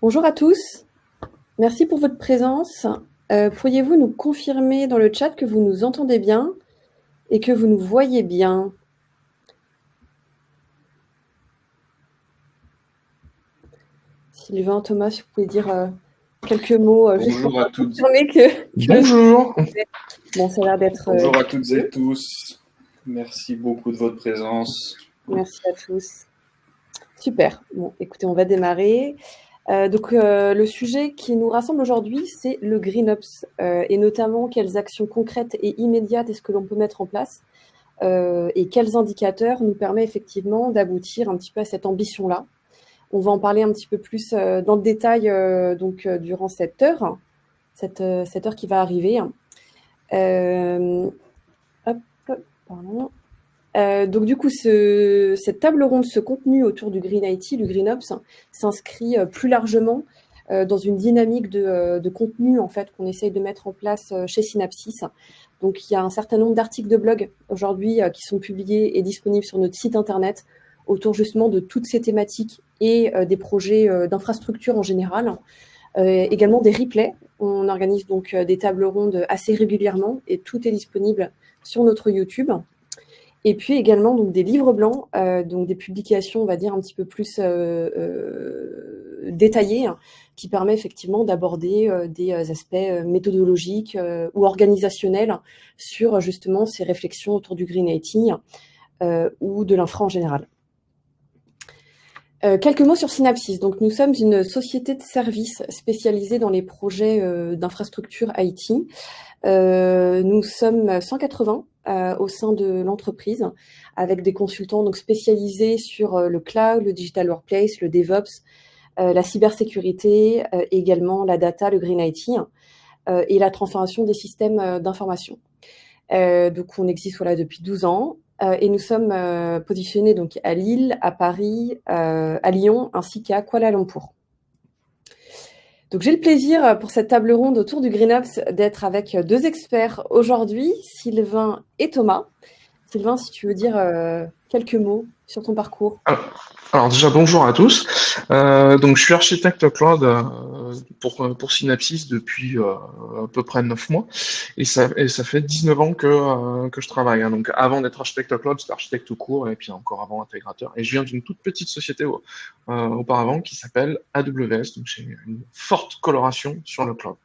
Bonjour à tous, merci pour votre présence. Pourriez-vous nous confirmer dans le chat que vous nous entendez bien et que vous nous voyez bien? Sylvain, Thomas, si vous pouvez dire quelques mots juste pour Bonjour à toutes. confirmer que Bonjour. bon, ça a l'air d'être Bonjour à toutes et tous. Merci beaucoup de votre présence. merci à tous. Super. Bon, écoutez, on va démarrer. Le sujet qui nous rassemble aujourd'hui, c'est le GreenOps et notamment quelles actions concrètes et immédiates est-ce que l'on peut mettre en place et quels indicateurs nous permettent effectivement d'aboutir un petit peu à cette ambition-là. On va en parler un petit peu plus dans le détail durant cette heure qui va arriver. Cette table ronde, ce contenu autour du Green IT, du GreenOps, s'inscrit plus largement dans une dynamique de contenu en fait qu'on essaye de mettre en place chez Synapsys. Donc il y a un certain nombre d'articles de blog aujourd'hui qui sont publiés et disponibles sur notre site internet autour justement de toutes ces thématiques et des projets d'infrastructure en général. Également des replays. On organise donc des tables rondes assez régulièrement et tout est disponible sur notre YouTube. Et puis également donc des livres blancs, donc des publications, on va dire, un petit peu plus détaillées, hein, qui permet effectivement d'aborder des aspects méthodologiques ou organisationnels sur justement ces réflexions autour du Green IT ou de l'infra en général. Quelques mots sur Synapsys. Donc, nous sommes une société de services spécialisée dans les projets d'infrastructure IT. Nous sommes 180 au sein de l'entreprise, avec des consultants donc spécialisés sur le cloud, le digital workplace, le DevOps, la cybersécurité, également la data, le Green IT et la transformation des systèmes d'information. Donc, on existe depuis 12 ans. Et nous sommes positionnés donc à Lille, à Paris, à Lyon, ainsi qu'à Kuala Lumpur. Donc j'ai le plaisir pour cette table ronde autour du GreenOps d'être avec deux experts aujourd'hui, Sylvain et Thomas. Sylvain, si tu veux dire quelques mots sur ton parcours. Alors déjà, bonjour à tous. Donc, je suis architecte cloud pour Synapsys depuis à peu près 9 mois. Et ça fait 19 ans que je travaille, hein. Donc, avant d'être architecte cloud, j'étais architecte tout court et puis encore avant intégrateur. Et je viens d'une toute petite société auparavant qui s'appelle AWS. Donc, j'ai une forte coloration sur le cloud.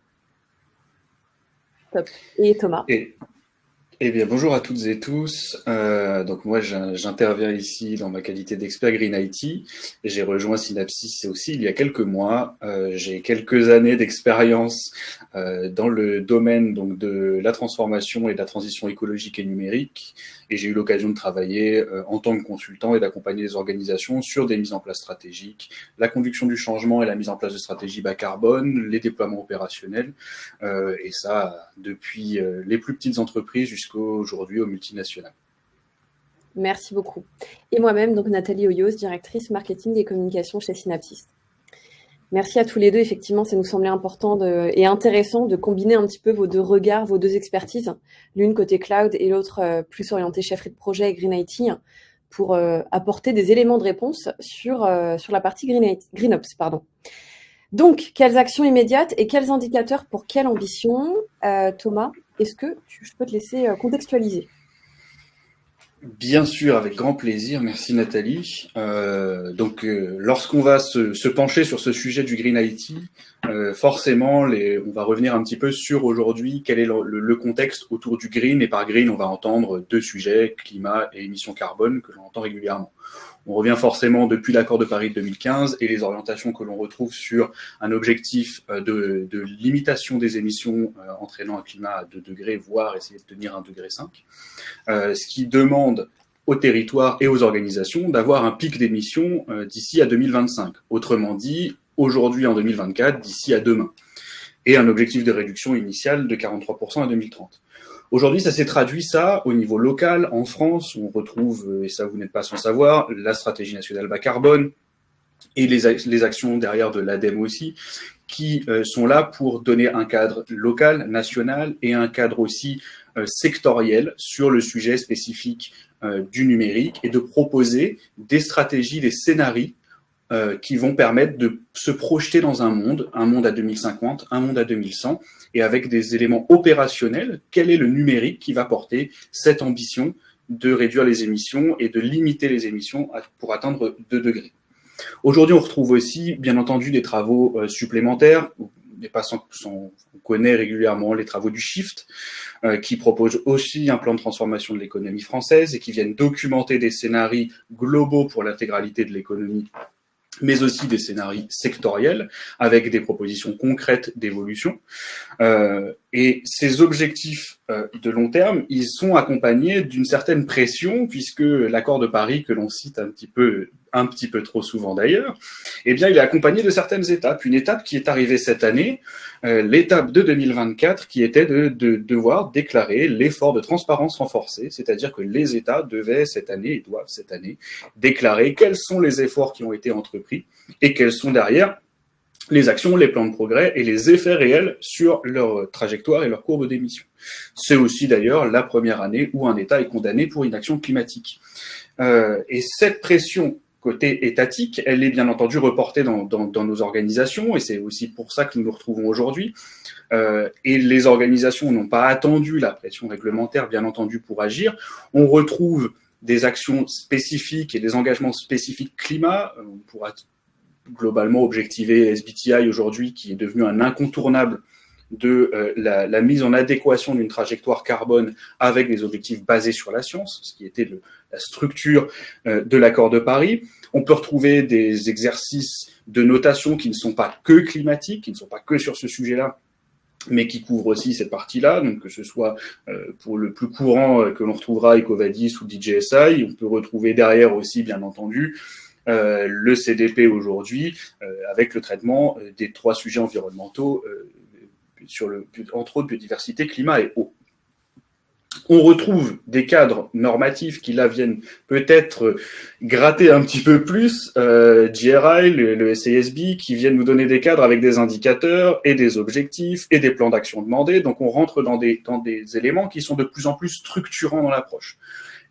Top. Et Thomas. Eh bien, bonjour à toutes et tous. Donc moi, j'interviens ici dans ma qualité d'expert Green IT. J'ai rejoint Synapsys aussi il y a quelques mois. J'ai quelques années d'expérience dans le domaine donc de la transformation et de la transition écologique et numérique. Et j'ai eu l'occasion de travailler en tant que consultant et d'accompagner les organisations sur des mises en place stratégiques, la conduction du changement et la mise en place de stratégies bas carbone, les déploiements opérationnels, et ça depuis les plus petites entreprises jusqu'aujourd'hui aux multinationales. Merci beaucoup. Et moi-même, donc Nathalie Oyos, directrice marketing et communication chez Synapsys. Merci à tous les deux. Effectivement, ça nous semblait important et intéressant de combiner un petit peu vos deux regards, vos deux expertises, l'une côté cloud et l'autre plus orientée chefferie de projet et Green IT, pour apporter des éléments de réponse sur la partie GreenOps. Donc, quelles actions immédiates et quels indicateurs pour quelle ambition? Thomas, est-ce que je peux te laisser contextualiser? Bien sûr, avec grand plaisir. Merci Nathalie. Lorsqu'on va se pencher sur ce sujet du Green IT, forcément, on va revenir un petit peu sur aujourd'hui quel est le contexte autour du Green. Et par Green, on va entendre deux sujets, climat et émissions carbone, que l'on entend régulièrement. On revient forcément depuis l'accord de Paris de 2015 et les orientations que l'on retrouve sur un objectif de limitation des émissions entraînant un climat à 2 degrés, voire essayer de tenir 1,5 degré. Ce qui demande aux territoires et aux organisations d'avoir un pic d'émissions d'ici à 2025. Autrement dit, aujourd'hui en 2024, d'ici à demain. Et un objectif de réduction initiale de 43% à 2030. Aujourd'hui, ça s'est traduit au niveau local. En France, on retrouve, et ça vous n'êtes pas sans savoir, la stratégie nationale bas carbone et les actions derrière de l'ADEME aussi, qui sont là pour donner un cadre local, national et un cadre aussi sectoriel sur le sujet spécifique du numérique et de proposer des stratégies, des scénarios qui vont permettre de se projeter dans un monde à 2050, un monde à 2100, et avec des éléments opérationnels, quel est le numérique qui va porter cette ambition de réduire les émissions et de limiter les émissions pour atteindre 2 degrés. Aujourd'hui, on retrouve aussi, bien entendu, des travaux supplémentaires. On connaît régulièrement les travaux du Shift, qui proposent aussi un plan de transformation de l'économie française et qui viennent documenter des scénarios globaux pour l'intégralité de l'économie, mais aussi des scénarios sectoriels avec des propositions concrètes d'évolution. Et ces objectifs de long terme, ils sont accompagnés d'une certaine pression, puisque l'accord de Paris, que l'on cite un petit peu trop souvent d'ailleurs, eh bien, il est accompagné de certaines étapes. Une étape qui est arrivée cette année, l'étape de 2024, qui était de devoir déclarer l'effort de transparence renforcé, c'est-à-dire que les États doivent cette année déclarer quels sont les efforts qui ont été entrepris et quels sont derrière les actions, les plans de progrès et les effets réels sur leur trajectoire et leur courbe d'émission. C'est aussi d'ailleurs la première année où un État est condamné pour inaction climatique. Et cette pression côté étatique, elle est bien entendu reportée dans nos organisations, et c'est aussi pour ça que nous nous retrouvons aujourd'hui. Et les organisations n'ont pas attendu la pression réglementaire, bien entendu, pour agir. On retrouve des actions spécifiques et des engagements spécifiques climat. On pourra globalement objectiver SBTI aujourd'hui, qui est devenu un incontournable de la mise en adéquation d'une trajectoire carbone avec des objectifs basés sur la science, ce qui était la structure de l'accord de Paris. On peut retrouver des exercices de notation qui ne sont pas que climatiques, qui ne sont pas que sur ce sujet-là, mais qui couvrent aussi cette partie-là, donc que ce soit pour le plus courant que l'on retrouvera EcoVadis ou DJSI, on peut retrouver derrière aussi, bien entendu, le CDP aujourd'hui, avec le traitement des 3 sujets environnementaux, entre autres biodiversité, climat et eau. On retrouve des cadres normatifs qui là viennent peut-être gratter un petit peu plus, GRI, le SASB, qui viennent nous donner des cadres avec des indicateurs et des objectifs et des plans d'action demandés. Donc on rentre dans des éléments qui sont de plus en plus structurants dans l'approche.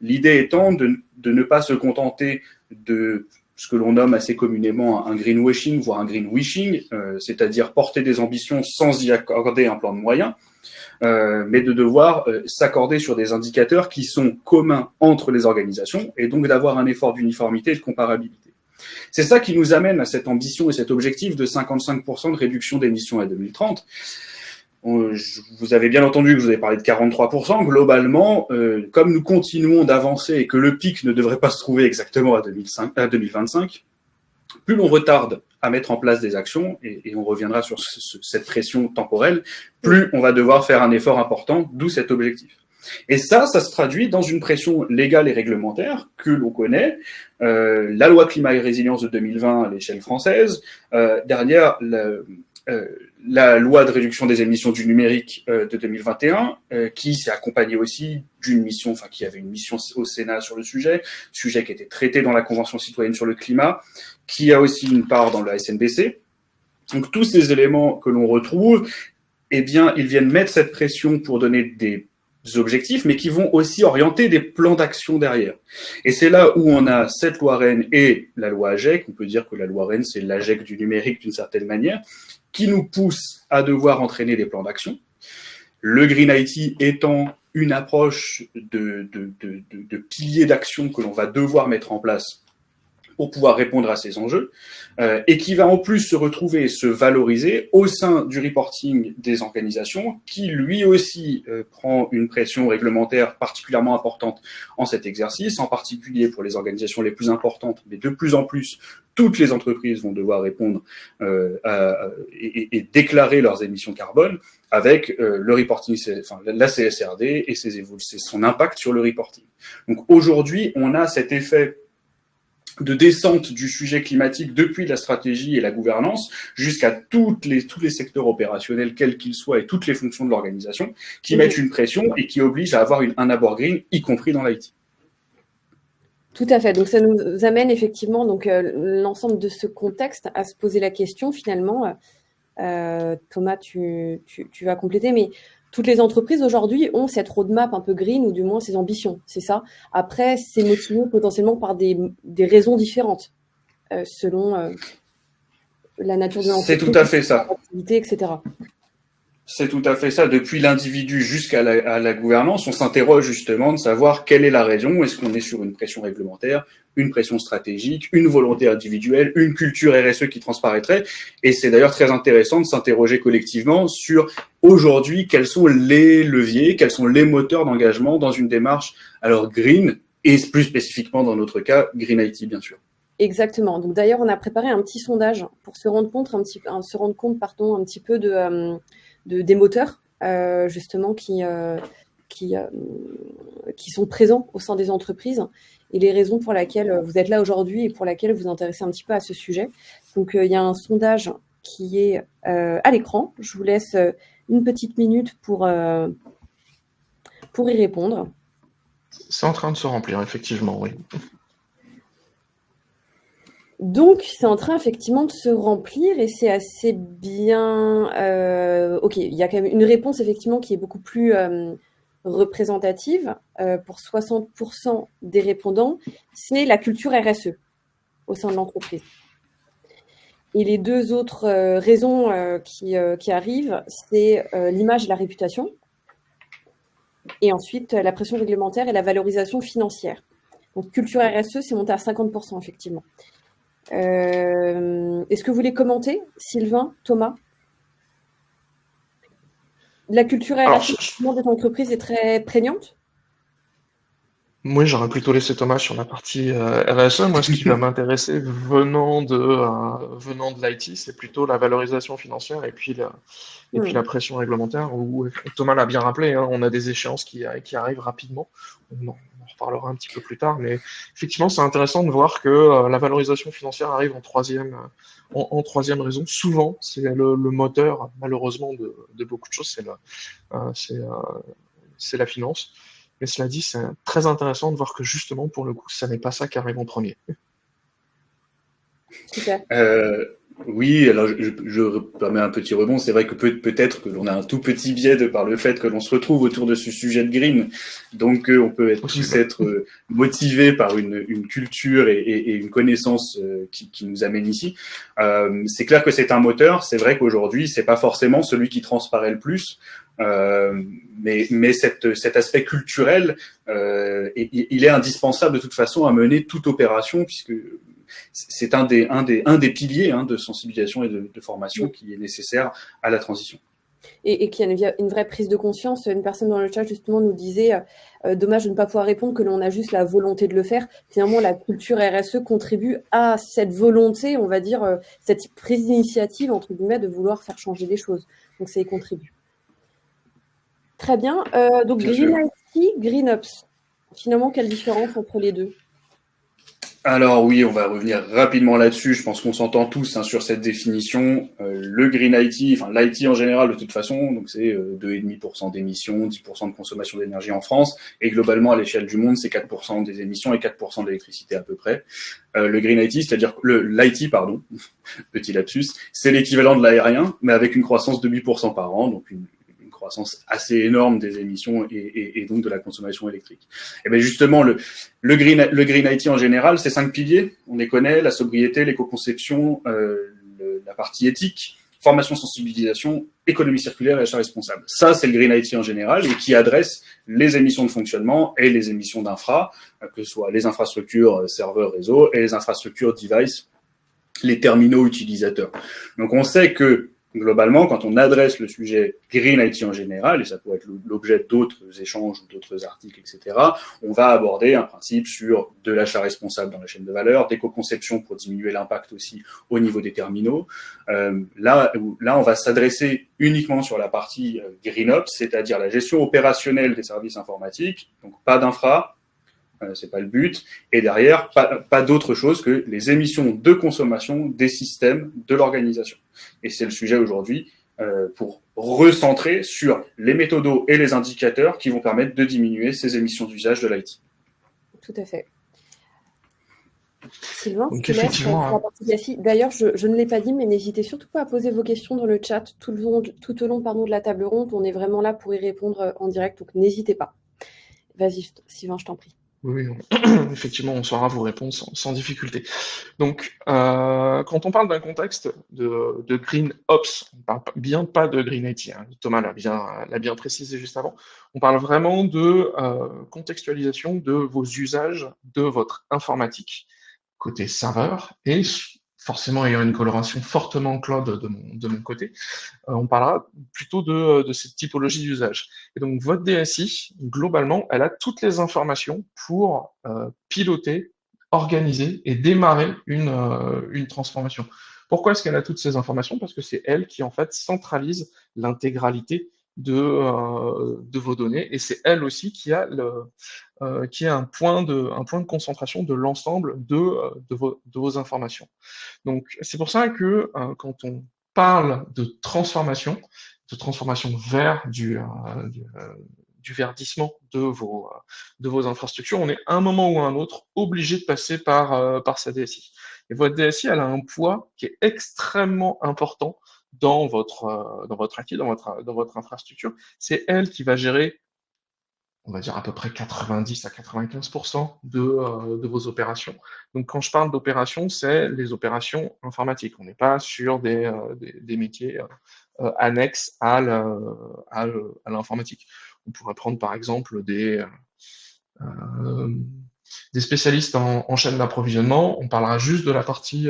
L'idée étant de ne pas se contenter de ce que l'on nomme assez communément un greenwashing, voire un greenwishing, c'est-à-dire porter des ambitions sans y accorder un plan de moyens, mais de devoir s'accorder sur des indicateurs qui sont communs entre les organisations et donc d'avoir un effort d'uniformité et de comparabilité. C'est ça qui nous amène à cette ambition et cet objectif de 55% de réduction d'émissions à 2030. Vous avez bien entendu que je vous ai parlé de 43%. Globalement, comme nous continuons d'avancer et que le pic ne devrait pas se trouver exactement à 2025, plus l'on retarde à mettre en place des actions, et on reviendra sur cette pression temporelle, plus on va devoir faire un effort important, d'où cet objectif. Et ça se traduit dans une pression légale et réglementaire que l'on connaît. La loi climat et résilience de 2020 à l'échelle française, derrière la loi de réduction des émissions du numérique de 2021, qui s'est accompagnée aussi d'une mission, enfin qui avait une mission au Sénat sur le sujet qui était traité dans la Convention citoyenne sur le climat, qui a aussi une part dans le SNBC. Donc tous ces éléments que l'on retrouve, eh bien, ils viennent mettre cette pression pour donner des objectifs, mais qui vont aussi orienter des plans d'action derrière. Et c'est là où on a cette loi REEN et la loi AGEC. On peut dire que la loi REEN, c'est l'AGEC du numérique d'une certaine manière, qui nous pousse à devoir entraîner des plans d'action. Le Green IT étant une approche de piliers d'action que l'on va devoir mettre en place pour pouvoir répondre à ces enjeux, et qui va en plus se retrouver et se valoriser au sein du reporting des organisations, qui lui aussi prend une pression réglementaire particulièrement importante en cet exercice, en particulier pour les organisations les plus importantes, mais de plus en plus, toutes les entreprises vont devoir répondre et déclarer leurs émissions carbone avec le reporting, enfin, la CSRD et son impact sur le reporting. Donc aujourd'hui, on a cet effet de descente du sujet climatique depuis la stratégie et la gouvernance jusqu'à tous les secteurs opérationnels, quels qu'ils soient, et toutes les fonctions de l'organisation, qui mettent une pression et qui obligent à avoir un abord green, y compris dans l'IT. Tout à fait. Donc, ça nous amène effectivement l'ensemble de ce contexte à se poser la question finalement. Thomas, tu vas compléter, mais toutes les entreprises aujourd'hui ont cette roadmap un peu green, ou du moins ces ambitions, c'est ça. Après, c'est motivé potentiellement par des raisons différentes. selon la nature de C'est l'entreprise, tout à fait ça. l'activité, etc. C'est tout à fait ça. Depuis l'individu jusqu'à la gouvernance, on s'interroge justement de savoir quelle est la raison. Est-ce qu'on est sur une pression réglementaire, une pression stratégique, une volonté individuelle, une culture RSE qui transparaîtrait. Et c'est d'ailleurs très intéressant de s'interroger collectivement sur aujourd'hui quels sont les leviers, quels sont les moteurs d'engagement dans une démarche alors green et plus spécifiquement dans notre cas green IT bien sûr. Exactement. Donc d'ailleurs, on a préparé un petit sondage pour se rendre compte un petit peu des moteurs justement qui sont présents au sein des entreprises et les raisons pour lesquelles vous êtes là aujourd'hui et pour lesquelles vous vous intéressez un petit peu à ce sujet. Donc il y a un sondage qui est à l'écran. Je vous laisse une petite minute pour y répondre. C'est en train de se remplir, effectivement, oui. Donc, c'est en train effectivement de se remplir et c'est assez bien. Ok, il y a quand même une réponse effectivement qui est beaucoup plus représentative pour 60% des répondants. C'est la culture RSE au sein de l'entreprise. Et les deux autres raisons qui arrivent, c'est l'image et la réputation. Et ensuite, la pression réglementaire et la valorisation financière. Donc, culture RSE, c'est monté à 50% effectivement. Est-ce que vous voulez commenter, Sylvain, Thomas? La culture RSE dans des entreprises est très prégnante? Oui, j'aurais plutôt laissé Thomas sur la partie RSE. Moi, ce qui va m'intéresser venant de l'IT, c'est plutôt la valorisation financière et puis la pression réglementaire, où Thomas l'a bien rappelé, hein, on a des échéances qui arrivent rapidement. On en reparlera un petit peu plus tard, mais effectivement, c'est intéressant de voir que la valorisation financière arrive en troisième raison. Souvent, c'est le moteur, malheureusement, de beaucoup de choses, c'est la finance. Mais cela dit, c'est très intéressant de voir que justement, pour le coup, ça n'est pas ça qui arrive en premier. Super. Oui, alors je permets un petit rebond. C'est vrai que peut-être que l'on a un tout petit biais de par le fait que l'on se retrouve autour de ce sujet de green. Donc on peut tous être motivés par une culture et une connaissance qui nous amène ici. C'est clair que c'est un moteur. C'est vrai qu'aujourd'hui, c'est pas forcément celui qui transparaît le plus. Mais cet aspect culturel, il est indispensable de toute façon à mener toute opération puisque c'est un des piliers de sensibilisation et de formation qui est nécessaire à la transition. Et qu'il y a une vraie prise de conscience. Une personne dans le chat justement nous disait dommage de ne pas pouvoir répondre que l'on a juste la volonté de le faire. Finalement, la culture RSE contribue à cette volonté, on va dire, cette prise d'initiative, entre guillemets, de vouloir faire changer les choses. Donc ça y contribue. Très bien. Donc Green IT, Green Ops. Finalement, quelle différence entre les deux? Alors oui, on va revenir rapidement là-dessus. Je pense qu'on s'entend tous sur cette définition. Le Green IT, enfin l'IT en général de toute façon, donc c'est 2,5% d'émissions, 10% de consommation d'énergie en France, et globalement à l'échelle du monde, c'est 4% des émissions et 4% d'électricité à peu près. Le Green IT, c'est-à-dire l'IT, pardon, petit lapsus, c'est l'équivalent de l'aérien, mais avec une croissance de 8% par an, donc une croissance assez énorme des émissions et donc de la consommation électrique. Et bien justement, le Green IT en général, c'est 5 piliers. On les connaît, la sobriété, l'éco-conception, la partie éthique, formation, sensibilisation, économie circulaire et achat responsable. Ça, c'est le Green IT en général et qui adresse les émissions de fonctionnement et les émissions d'infra, que ce soit les infrastructures serveurs réseau et les infrastructures device, les terminaux utilisateurs. Donc on sait que globalement, quand on adresse le sujet Green IT en général, et ça pourrait être l'objet d'autres échanges ou d'autres articles, etc., on va aborder un principe sur de l'achat responsable dans la chaîne de valeur, d'éco-conception pour diminuer l'impact aussi au niveau des terminaux. Là, on va s'adresser uniquement sur la partie Green Ops, c'est-à-dire la gestion opérationnelle des services informatiques, donc pas d'infra, c'est pas le but, et derrière, pas d'autre chose que les émissions de consommation des systèmes de l'organisation. Et c'est le sujet aujourd'hui pour recentrer sur les méthodos et les indicateurs qui vont permettre de diminuer ces émissions d'usage de l'IT. Tout à fait. Sylvain, donc effectivement, d'ailleurs, je ne l'ai pas dit, mais n'hésitez surtout pas à poser vos questions dans le chat tout au long de la table ronde. On est vraiment là pour y répondre en direct, donc n'hésitez pas. Vas-y, Sylvain, je t'en prie. Oui, effectivement, on saura vous répondre sans difficulté. Donc, quand on parle d'un contexte de Green Ops, on parle bien pas de Green IT, hein. Thomas l'a bien précisé juste avant. On parle vraiment de contextualisation de vos usages de votre informatique côté serveur et forcément ayant une coloration fortement cloud de mon côté, on parlera plutôt de cette typologie d'usage. Et donc votre DSI, globalement, elle a toutes les informations pour piloter, organiser et démarrer une transformation. Pourquoi est-ce qu'elle a toutes ces informations? Parce que c'est elle qui, en fait, centralise l'intégralité de vos données et c'est elle aussi qui a un point de concentration de l'ensemble de vos informations. Donc, c'est pour ça que quand on parle de transformation vers du verdissement de vos infrastructures, on est à un moment ou à un autre obligé de passer par sa DSI. Et votre DSI, elle a un poids qui est extrêmement important dans votre IT, dans votre infrastructure. C'est elle qui va gérer, on va dire à peu près 90 à 95% de vos opérations. Donc quand je parle d'opérations, c'est les opérations informatiques. On n'est pas sur des métiers annexes à l'informatique. On pourrait prendre par exemple euh, des spécialistes en chaîne d'approvisionnement. On parlera juste de la partie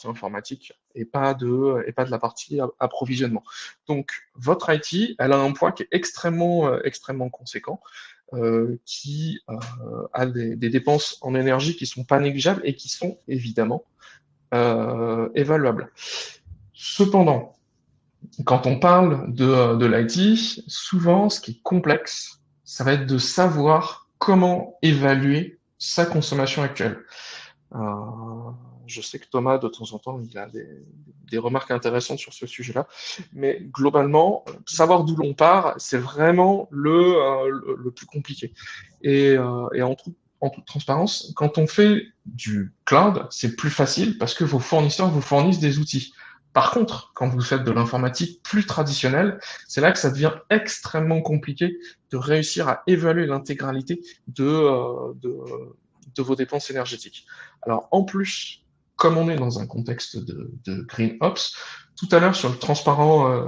informatique et pas de la partie approvisionnement. Donc votre IT, elle a un poids qui est extrêmement conséquent qui a des dépenses en énergie qui sont pas négligeables et qui sont évidemment évaluables. Cependant, quand on parle de l'IT, souvent ce qui est complexe, ça va être de savoir comment évaluer sa consommation actuelle. Euh, je sais que Thomas, de temps en temps, il a des remarques intéressantes sur ce sujet-là, mais globalement, savoir d'où l'on part, c'est vraiment le plus compliqué. Et en toute transparence, quand on fait du cloud, c'est plus facile parce que vos fournisseurs vous fournissent des outils. Par contre, quand vous faites de l'informatique plus traditionnelle, c'est là que ça devient extrêmement compliqué de réussir à évaluer l'intégralité de vos dépenses énergétiques. Alors, en plus, comme on est dans un contexte de Green Ops, tout à l'heure sur le transparent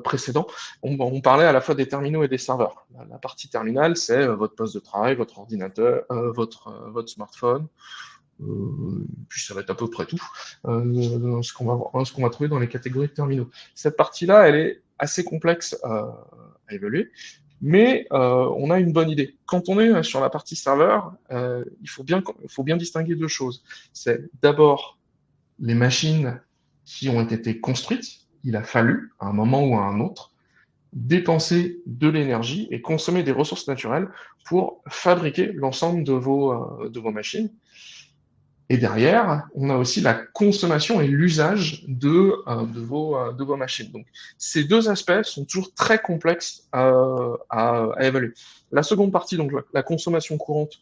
précédent, on parlait à la fois des terminaux et des serveurs. La partie terminale, c'est votre poste de travail, votre ordinateur, votre smartphone, puis ça va être à peu près tout, ce qu'on va trouver dans les catégories de terminaux. Cette partie-là, elle est assez complexe à évaluer, mais on a une bonne idée. Quand on est sur la partie serveur, il faut bien distinguer deux choses. C'est d'abord les machines qui ont été construites. Il a fallu, à un moment ou à un autre, dépenser de l'énergie et consommer des ressources naturelles pour fabriquer l'ensemble de vos machines. Et derrière, on a aussi la consommation et l'usage de vos machines. Donc, ces deux aspects sont toujours très complexes à évaluer. La seconde partie, donc la consommation courante,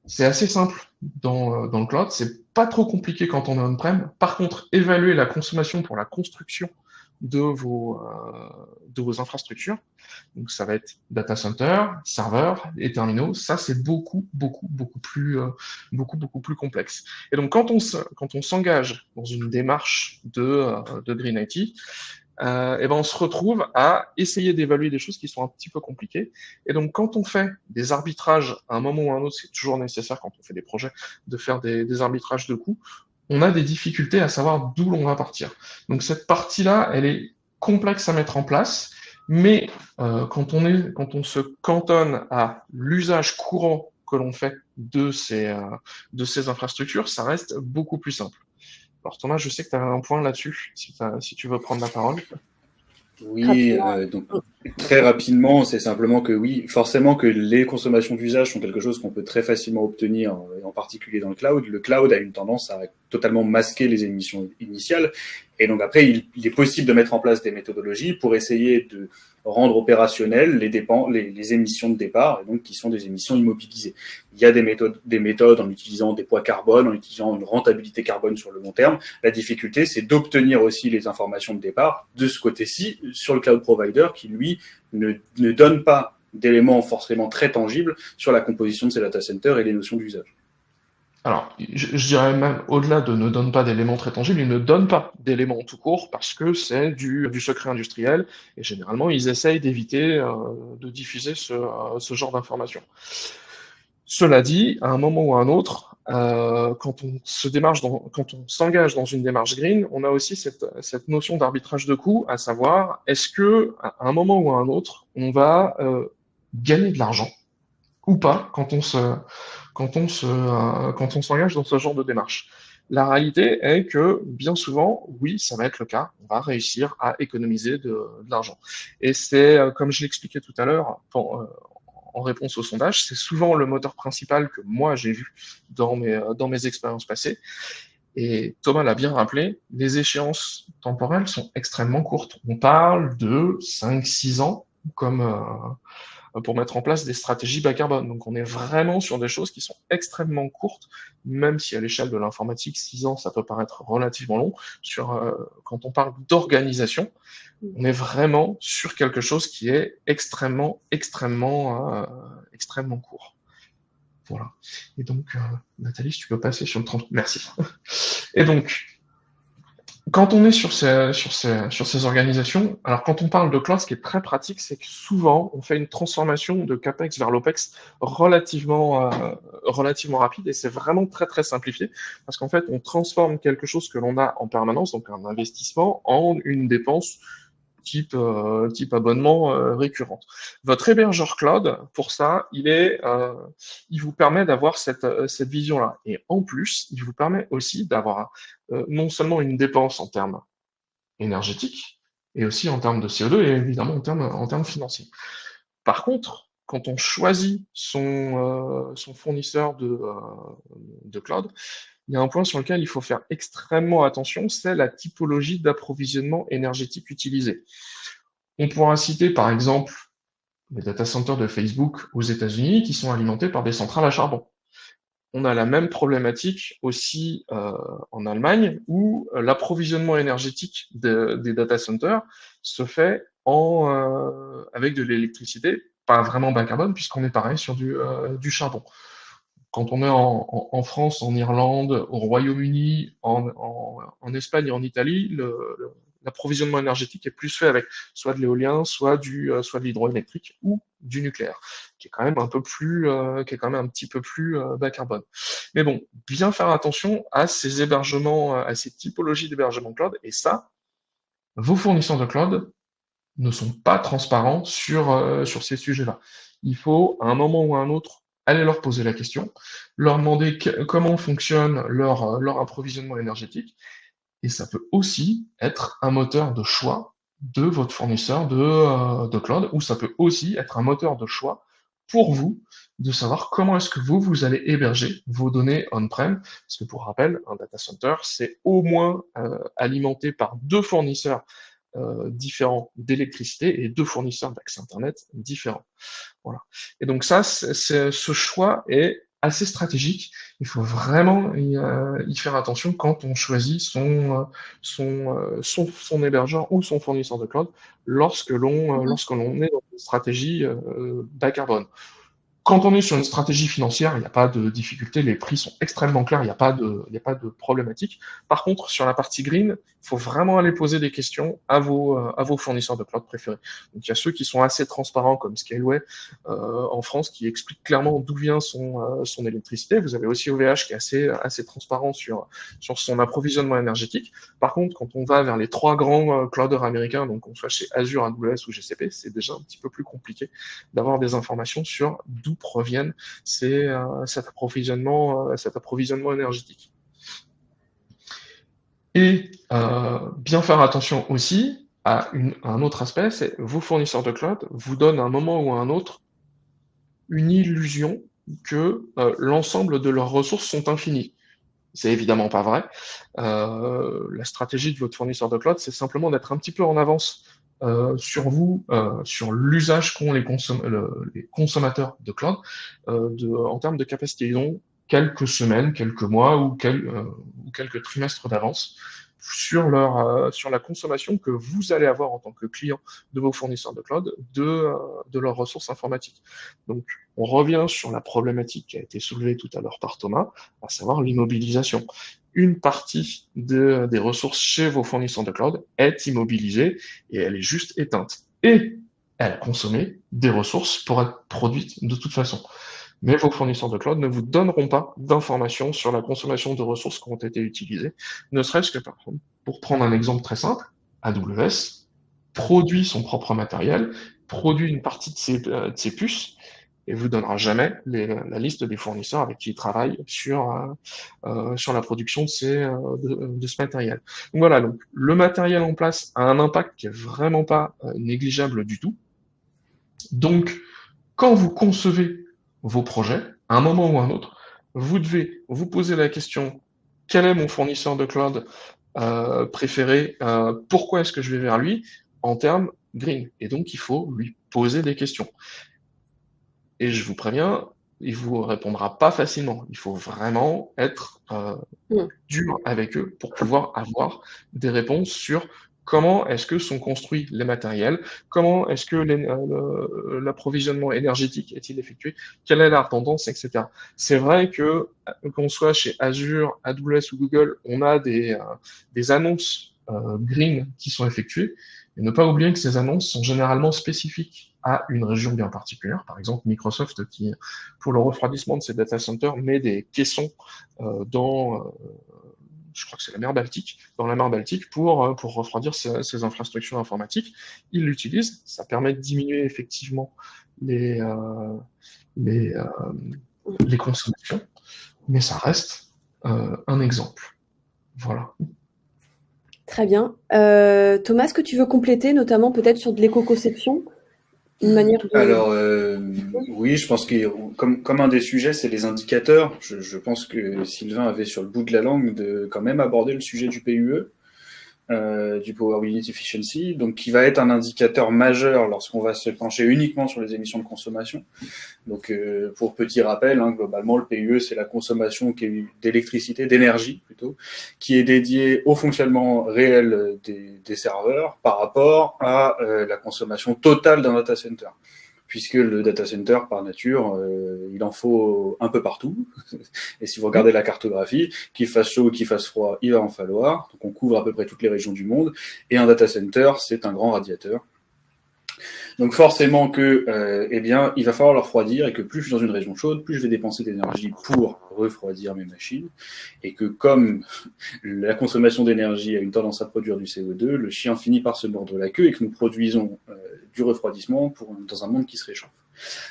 c'est assez simple dans le cloud. C'est pas trop compliqué quand on est on-prem. Par contre, évaluer la consommation pour la construction de vos infrastructures, donc ça va être data center, serveur et terminaux. Ça, c'est beaucoup plus complexe. Et donc, quand on s'engage dans une démarche de Green IT, et ben on se retrouve à essayer d'évaluer des choses qui sont un petit peu compliquées. Et donc, quand on fait des arbitrages à un moment ou à un autre, c'est toujours nécessaire quand on fait des projets de faire des arbitrages de coûts, on a des difficultés à savoir d'où l'on va partir. Donc, cette partie-là, elle est complexe à mettre en place, mais quand on se cantonne à l'usage courant que l'on fait de ces infrastructures, ça reste beaucoup plus simple. Alors Thomas, je sais que tu as un point là-dessus, si tu veux prendre la parole. Oui, Rapidement. donc très rapidement, c'est simplement que oui, forcément que les consommations d'usage sont quelque chose qu'on peut très facilement obtenir, en particulier dans le cloud. Le cloud a une tendance à totalement masquer les émissions initiales. Et donc après, il est possible de mettre en place des méthodologies pour essayer de rendre opérationnelles les émissions de départ, et donc qui sont des émissions immobilisées. Il y a des méthodes en utilisant des poids carbone, en utilisant une rentabilité carbone sur le long terme. La difficulté, c'est d'obtenir aussi les informations de départ de ce côté-ci sur le cloud provider qui, lui, ne donne pas d'éléments forcément très tangibles sur la composition de ces data centers et les notions d'usage. Alors, je dirais même, au-delà de ne donne pas d'éléments très tangibles, ils ne donnent pas d'éléments tout court parce que c'est du secret industriel et généralement, ils essayent d'éviter de diffuser ce genre d'informations. Cela dit, à un moment ou à un autre, quand quand on s'engage dans une démarche green, on a aussi cette notion d'arbitrage de coût, à savoir, est-ce que à un moment ou à un autre, on va gagner de l'argent ou pas quand on s'engage dans ce genre de démarche. La réalité est que bien souvent, oui, ça va être le cas. On va réussir à économiser de l'argent. Et c'est, comme je l'expliquais tout à l'heure, en réponse au sondage, c'est souvent le moteur principal que moi j'ai vu dans mes expériences passées. Et Thomas l'a bien rappelé, les échéances temporelles sont extrêmement courtes. On parle de 5-6 ans, comme pour mettre en place des stratégies bas carbone. Donc on est vraiment sur des choses qui sont extrêmement courtes, même si à l'échelle de l'informatique, 6 ans, ça peut paraître relativement long. Quand on parle d'organisation, on est vraiment sur quelque chose qui est extrêmement court. Voilà. Et donc, Nathalie, si tu peux passer sur le 30. Merci. Et donc, quand on est sur ces organisations, alors quand on parle de cloud, ce qui est très pratique, c'est que souvent, on fait une transformation de CAPEX vers l'OPEX relativement rapide et c'est vraiment très, très simplifié parce qu'en fait, on transforme quelque chose que l'on a en permanence, donc un investissement, en une dépense type abonnement récurrent. Votre hébergeur cloud, pour ça, il vous permet d'avoir cette vision-là. Et en plus, il vous permet aussi d'avoir non seulement une dépense en termes énergétiques, et aussi en termes de CO2 et évidemment en termes financiers. Par contre, quand on choisit son fournisseur de cloud, il y a un point sur lequel il faut faire extrêmement attention, c'est la typologie d'approvisionnement énergétique utilisée. On pourra citer par exemple les data centers de Facebook aux États-Unis qui sont alimentés par des centrales à charbon. On a la même problématique aussi en Allemagne où l'approvisionnement énergétique des data centers se fait avec de l'électricité, pas vraiment bas carbone puisqu'on est pareil sur du charbon. Quand on est en France, en Irlande, au Royaume-Uni, en Espagne et en Italie, l'approvisionnement énergétique est plus fait avec soit de l'éolien, soit de l'hydroélectrique ou du nucléaire, qui est quand même qui est quand même un petit peu plus bas carbone. Mais bon, bien faire attention à ces hébergements, à ces typologies d'hébergement cloud, et ça, vos fournisseurs de cloud ne sont pas transparents sur ces sujets-là. Il faut, à un moment ou à un autre, aller leur poser la question, leur demander comment fonctionne leur approvisionnement énergétique, et ça peut aussi être un moteur de choix de votre fournisseur de cloud, ou ça peut aussi être un moteur de choix pour vous de savoir comment est-ce que vous allez héberger vos données on-prem, parce que pour rappel, un data center, c'est au moins alimenté par 2 fournisseurs différents d'électricité et 2 fournisseurs d'accès Internet différents. Voilà. Et donc ça, ce choix est assez stratégique. Il faut vraiment y faire attention quand on choisit son hébergeur ou son fournisseur de cloud lorsque l'on est dans une stratégie bas carbone. Quand on est sur une stratégie financière, il n'y a pas de difficulté, les prix sont extrêmement clairs, il n'y a pas de problématique. Par contre, sur la partie green, il faut vraiment aller poser des questions à vos fournisseurs de cloud préférés. Donc, il y a ceux qui sont assez transparents, comme Scaleway en France, qui expliquent clairement d'où vient son électricité. Vous avez aussi OVH qui est assez transparent sur son approvisionnement énergétique. Par contre, quand on va vers les 3 grands clouders américains, donc qu'on soit chez Azure, AWS ou GCP, c'est déjà un petit peu plus compliqué d'avoir des informations sur d'où proviennent cet approvisionnement énergétique. Et bien faire attention aussi à un autre aspect, c'est vos fournisseurs de cloud vous donnent à un moment ou à un autre une illusion que l'ensemble de leurs ressources sont infinies. C'est évidemment pas vrai. La stratégie de votre fournisseur de cloud, c'est simplement d'être un petit peu en avance sur vous, sur l'usage qu'ont les consommateurs de cloud en termes de capacité. Ils ont quelques semaines, quelques mois ou quelques trimestres d'avance, sur la consommation que vous allez avoir en tant que client de vos fournisseurs de cloud de leurs ressources informatiques. Donc, on revient sur la problématique qui a été soulevée tout à l'heure par Thomas, à savoir l'immobilisation. Une partie des ressources chez vos fournisseurs de cloud est immobilisée et elle est juste éteinte. Et elle a consommé des ressources pour être produite de toute façon. Mais vos fournisseurs de cloud ne vous donneront pas d'informations sur la consommation de ressources qui ont été utilisées, ne serait-ce que pour prendre un exemple très simple, AWS produit son propre matériel, produit une partie de ses puces, et vous donnera jamais la liste des fournisseurs avec qui il travaille sur la production de ce matériel. Donc voilà, donc le matériel en place a un impact qui est vraiment pas négligeable du tout. Donc, quand vous concevez vos projets, à un moment ou à un autre, vous devez vous poser la question, quel est mon fournisseur de cloud préféré, pourquoi est-ce que je vais vers lui en termes green. Et donc, il faut lui poser des questions. Et je vous préviens, il vous répondra pas facilement. Il faut vraiment être dur avec eux pour pouvoir avoir des réponses sur comment est-ce que sont construits les matériels, comment est-ce que l'approvisionnement énergétique est-il effectué, quelle est la tendance, etc. C'est vrai que qu'on soit chez Azure, AWS ou Google, on a des annonces green qui sont effectuées, et ne pas oublier que ces annonces sont généralement spécifiques à une région bien particulière. Par exemple, Microsoft qui, pour le refroidissement de ses data centers, met des caissons je crois que c'est la mer Baltique, dans la mer Baltique pour refroidir ces infrastructures informatiques. Ils l'utilisent, ça permet de diminuer effectivement les consommations, mais ça reste un exemple. Voilà. Très bien. Thomas, est-ce que tu veux compléter, notamment peut-être sur de l'éco-conception, une manière de... Alors, oui, je pense que comme un des sujets, c'est les indicateurs. Je pense que Sylvain avait sur le bout de la langue de quand même aborder le sujet du PUE, du Power Unit Efficiency, donc qui va être un indicateur majeur lorsqu'on va se pencher uniquement sur les émissions de consommation. Donc, pour petit rappel, globalement, le PUE, c'est la consommation d'électricité, d'énergie plutôt, qui est dédiée au fonctionnement réel des serveurs par rapport à la consommation totale d'un data center. Puisque le data center, par nature, il en faut un peu partout. Et si vous regardez la cartographie, qu'il fasse chaud ou qu'il fasse froid, il va en falloir. Donc on couvre à peu près toutes les régions du monde. Et un data center, c'est un grand radiateur. Donc forcément que, il va falloir le refroidir et que plus je suis dans une région chaude, plus je vais dépenser d'énergie pour refroidir mes machines. Et que comme la consommation d'énergie a une tendance à produire du CO2, le chien finit par se mordre la queue et que nous produisons du refroidissement dans un monde qui se réchauffe.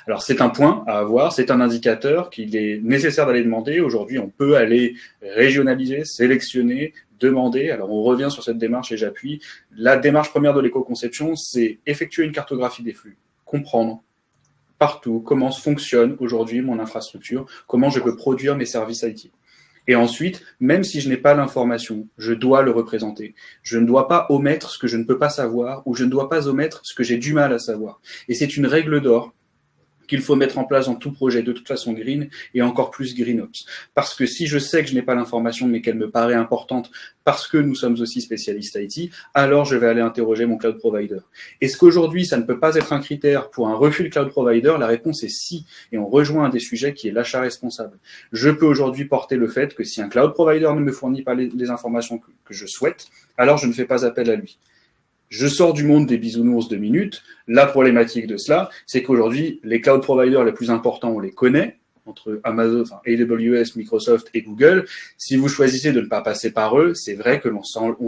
Alors c'est un point à avoir, c'est un indicateur qu'il est nécessaire d'aller demander. Aujourd'hui, on peut aller régionaliser, sélectionner, demander. Alors on revient sur cette démarche et j'appuie. La démarche première de l'éco-conception, c'est effectuer une cartographie des flux, comprendre partout comment fonctionne aujourd'hui mon infrastructure, comment je peux produire mes services IT. Et ensuite, même si je n'ai pas l'information, je dois le représenter. Je ne dois pas omettre ce que je ne peux pas savoir ou je ne dois pas omettre ce que j'ai du mal à savoir. Et c'est une règle d'or qu'il faut mettre en place dans tout projet, de toute façon green, et encore plus GreenOps. Parce que si je sais que je n'ai pas l'information, mais qu'elle me paraît importante, parce que nous sommes aussi spécialistes IT, alors je vais aller interroger mon cloud provider. Est-ce qu'aujourd'hui, ça ne peut pas être un critère pour un refus de cloud provider? La réponse est si, et on rejoint un des sujets qui est l'achat responsable. Je peux aujourd'hui porter le fait que si un cloud provider ne me fournit pas les informations que je souhaite, alors je ne fais pas appel à lui. Je sors du monde des bisounours de minutes. La problématique de cela, c'est qu'aujourd'hui, les cloud providers les plus importants, on les connaît, entre Amazon, AWS, Microsoft et Google. Si vous choisissez de ne pas passer par eux, c'est vrai que l'on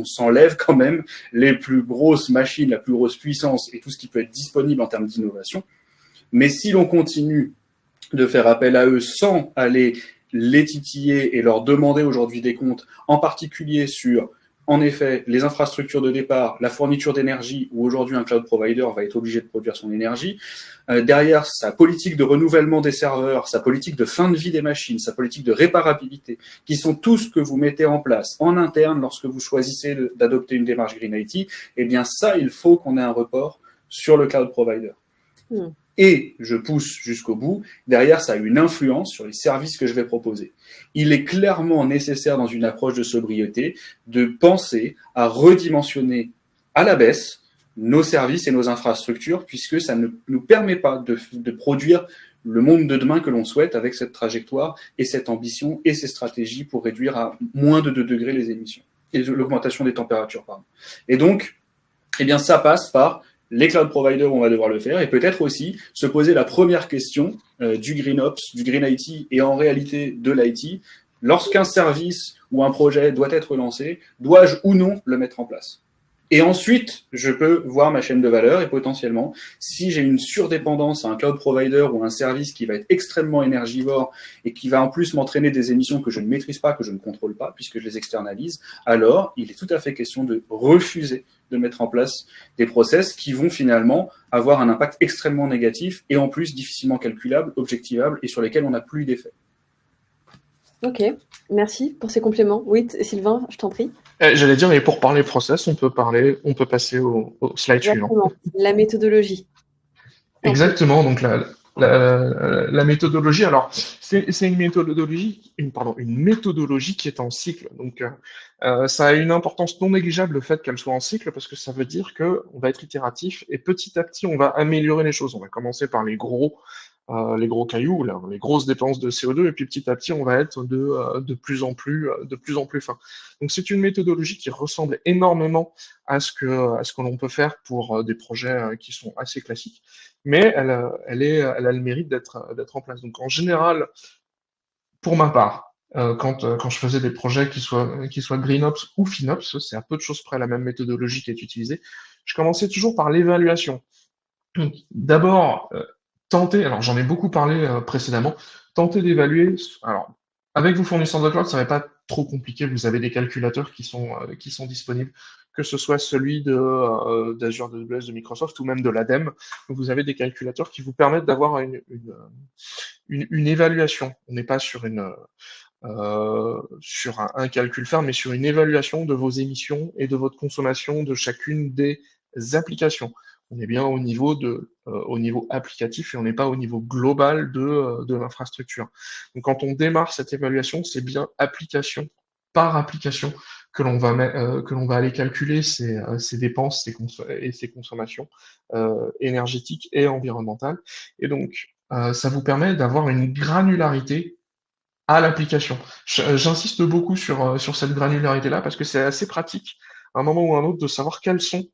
s'enlève quand même les plus grosses machines, la plus grosse puissance et tout ce qui peut être disponible en termes d'innovation. Mais si l'on continue de faire appel à eux sans aller les titiller et leur demander aujourd'hui des comptes, en particulier sur en effet, les infrastructures de départ, la fourniture d'énergie, où aujourd'hui un cloud provider va être obligé de produire son énergie, derrière sa politique de renouvellement des serveurs, sa politique de fin de vie des machines, sa politique de réparabilité, qui sont tout ce que vous mettez en place en interne lorsque vous choisissez d'adopter une démarche Green IT, eh bien ça, il faut qu'on ait un report sur le cloud provider. et je pousse jusqu'au bout, derrière, ça a une influence sur les services que je vais proposer. Il est clairement nécessaire dans une approche de sobriété de penser à redimensionner à la baisse nos services et nos infrastructures, puisque ça ne nous permet pas de produire le monde de demain que l'on souhaite avec cette trajectoire et cette ambition et ces stratégies pour réduire à moins de 2 degrés les émissions et l'augmentation des températures. Pardon. Et donc, eh bien, ça passe par les cloud providers, on va devoir le faire, et peut-être aussi se poser la première question du GreenOps, du Green IT, et en réalité de l'IT. Lorsqu'un service ou un projet doit être lancé, dois-je ou non le mettre en place? Et ensuite, je peux voir ma chaîne de valeur et potentiellement, si j'ai une surdépendance à un cloud provider ou un service qui va être extrêmement énergivore et qui va en plus m'entraîner des émissions que je ne maîtrise pas, que je ne contrôle pas, puisque je les externalise, alors il est tout à fait question de refuser de mettre en place des process qui vont finalement avoir un impact extrêmement négatif et en plus difficilement calculable, objectivable et sur lesquels on n'a plus d'effet. Ok, merci pour ces compléments. Oui, Sylvain, je t'en prie. J'allais dire, mais pour parler process, on peut passer au slide suivant. Exactement, la méthodologie. Exactement, donc la méthodologie, alors c'est une méthodologie, une méthodologie qui est en cycle. Donc ça a une importance non négligeable le fait qu'elle soit en cycle parce que ça veut dire que on va être itératif et petit à petit on va améliorer les choses. On va commencer par les gros cailloux, là, les grosses dépenses de CO2, et puis petit à petit, on va être de plus en plus fin. Donc c'est une méthodologie qui ressemble énormément à ce que l'on peut faire pour des projets qui sont assez classiques, mais elle a le mérite d'être en place. Donc en général, pour ma part, quand je faisais des projets qui soient GreenOps ou FinOps, c'est à peu de choses près la même méthodologie qui est utilisée. Je commençais toujours par l'évaluation. Donc, d'abord, tenter, alors j'en ai beaucoup parlé précédemment, tenter d'évaluer, alors avec vos fournisseurs de cloud, ça va pas trop compliqué, vous avez des calculateurs qui sont disponibles, que ce soit celui d'Azure, de AWS, de Microsoft ou même de l'ADEME, vous avez des calculateurs qui vous permettent d'avoir une évaluation. On n'est pas sur sur un calcul ferme, mais sur une évaluation de vos émissions et de votre consommation de chacune des applications. On est bien au niveau applicatif et on n'est pas au niveau global de l'infrastructure. Donc quand on démarre cette évaluation, c'est bien application par application que l'on va aller calculer ses dépenses et ses consommations énergétiques et environnementales. Et donc ça vous permet d'avoir une granularité à l'application. J'insiste beaucoup sur cette granularité-là parce que c'est assez pratique, à un moment ou à un autre, de savoir quelles sont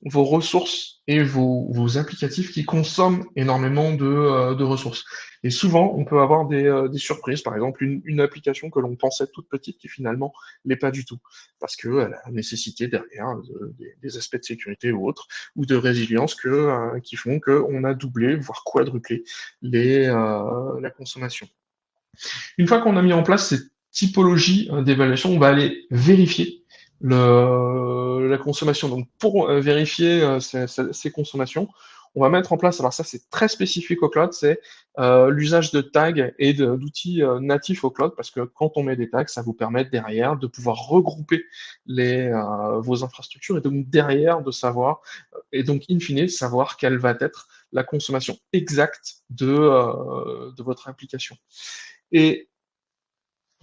vos ressources et vos applicatifs qui consomment énormément de ressources. Et souvent, on peut avoir des surprises, par exemple une application que l'on pensait toute petite qui finalement l'est pas du tout, parce qu'elle a nécessité derrière des aspects de sécurité ou autres, ou de résilience qui font qu'on a doublé, voire quadruplé la consommation. Une fois qu'on a mis en place cette typologie d'évaluation, on va aller vérifier la consommation. Donc pour vérifier ces consommations, on va mettre en place, alors ça c'est très spécifique au cloud, c'est l'usage de tags et d'outils natifs au cloud, parce que quand on met des tags, ça vous permet derrière de pouvoir regrouper vos infrastructures et donc derrière de savoir, et donc in fine, savoir quelle va être la consommation exacte de votre application. Et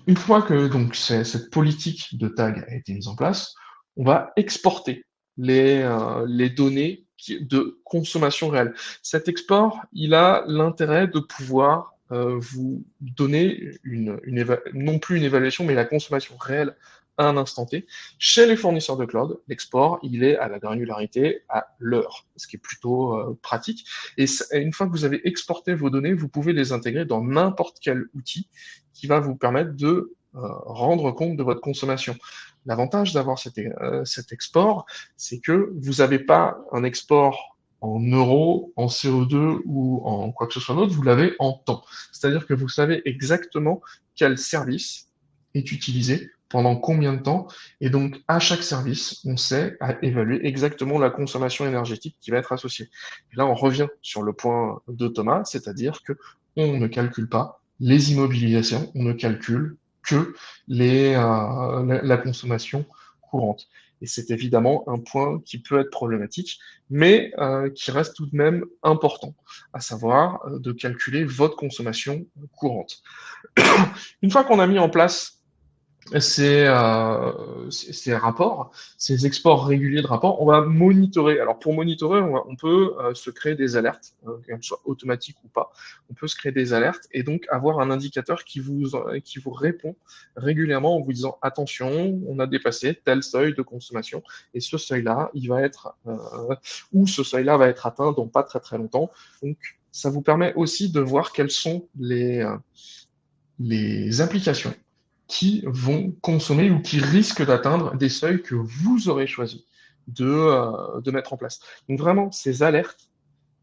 une fois que donc cette politique de tag a été mise en place, on va exporter les données de consommation réelle. Cet export, il a l'intérêt de pouvoir vous donner non plus une évaluation, mais la consommation réelle à un instant T. Chez les fournisseurs de cloud, l'export, il est à la granularité à l'heure, ce qui est plutôt pratique. Et une fois que vous avez exporté vos données, vous pouvez les intégrer dans n'importe quel outil qui va vous permettre de rendre compte de votre consommation. L'avantage d'avoir cet export, c'est que vous n'avez pas un export en euros, en CO2 ou en quoi que ce soit d'autre, vous l'avez en temps. C'est-à-dire que vous savez exactement quel service est utilisé, pendant combien de temps, et donc à chaque service, on sait à évaluer exactement la consommation énergétique qui va être associée. Et là, on revient sur le point de Thomas, c'est-à-dire que on ne calcule pas les immobilisations, on ne calcule que la consommation courantes. Et c'est évidemment un point qui peut être problématique, mais qui reste tout de même important, à savoir de calculer votre consommation courante. Une fois qu'on a mis en place ces rapports, ces exports réguliers de rapports, on va monitorer. Alors pour monitorer, on peut se créer des alertes, qu'elles soient automatiques ou pas. On peut se créer des alertes et donc avoir un indicateur qui vous répond régulièrement en vous disant attention, on a dépassé tel seuil de consommation et ce seuil-là, il va être ou ce seuil-là va être atteint dans pas très très longtemps. Donc ça vous permet aussi de voir quelles sont les applications qui vont consommer ou qui risquent d'atteindre des seuils que vous aurez choisi de mettre en place. Donc vraiment, ces alertes,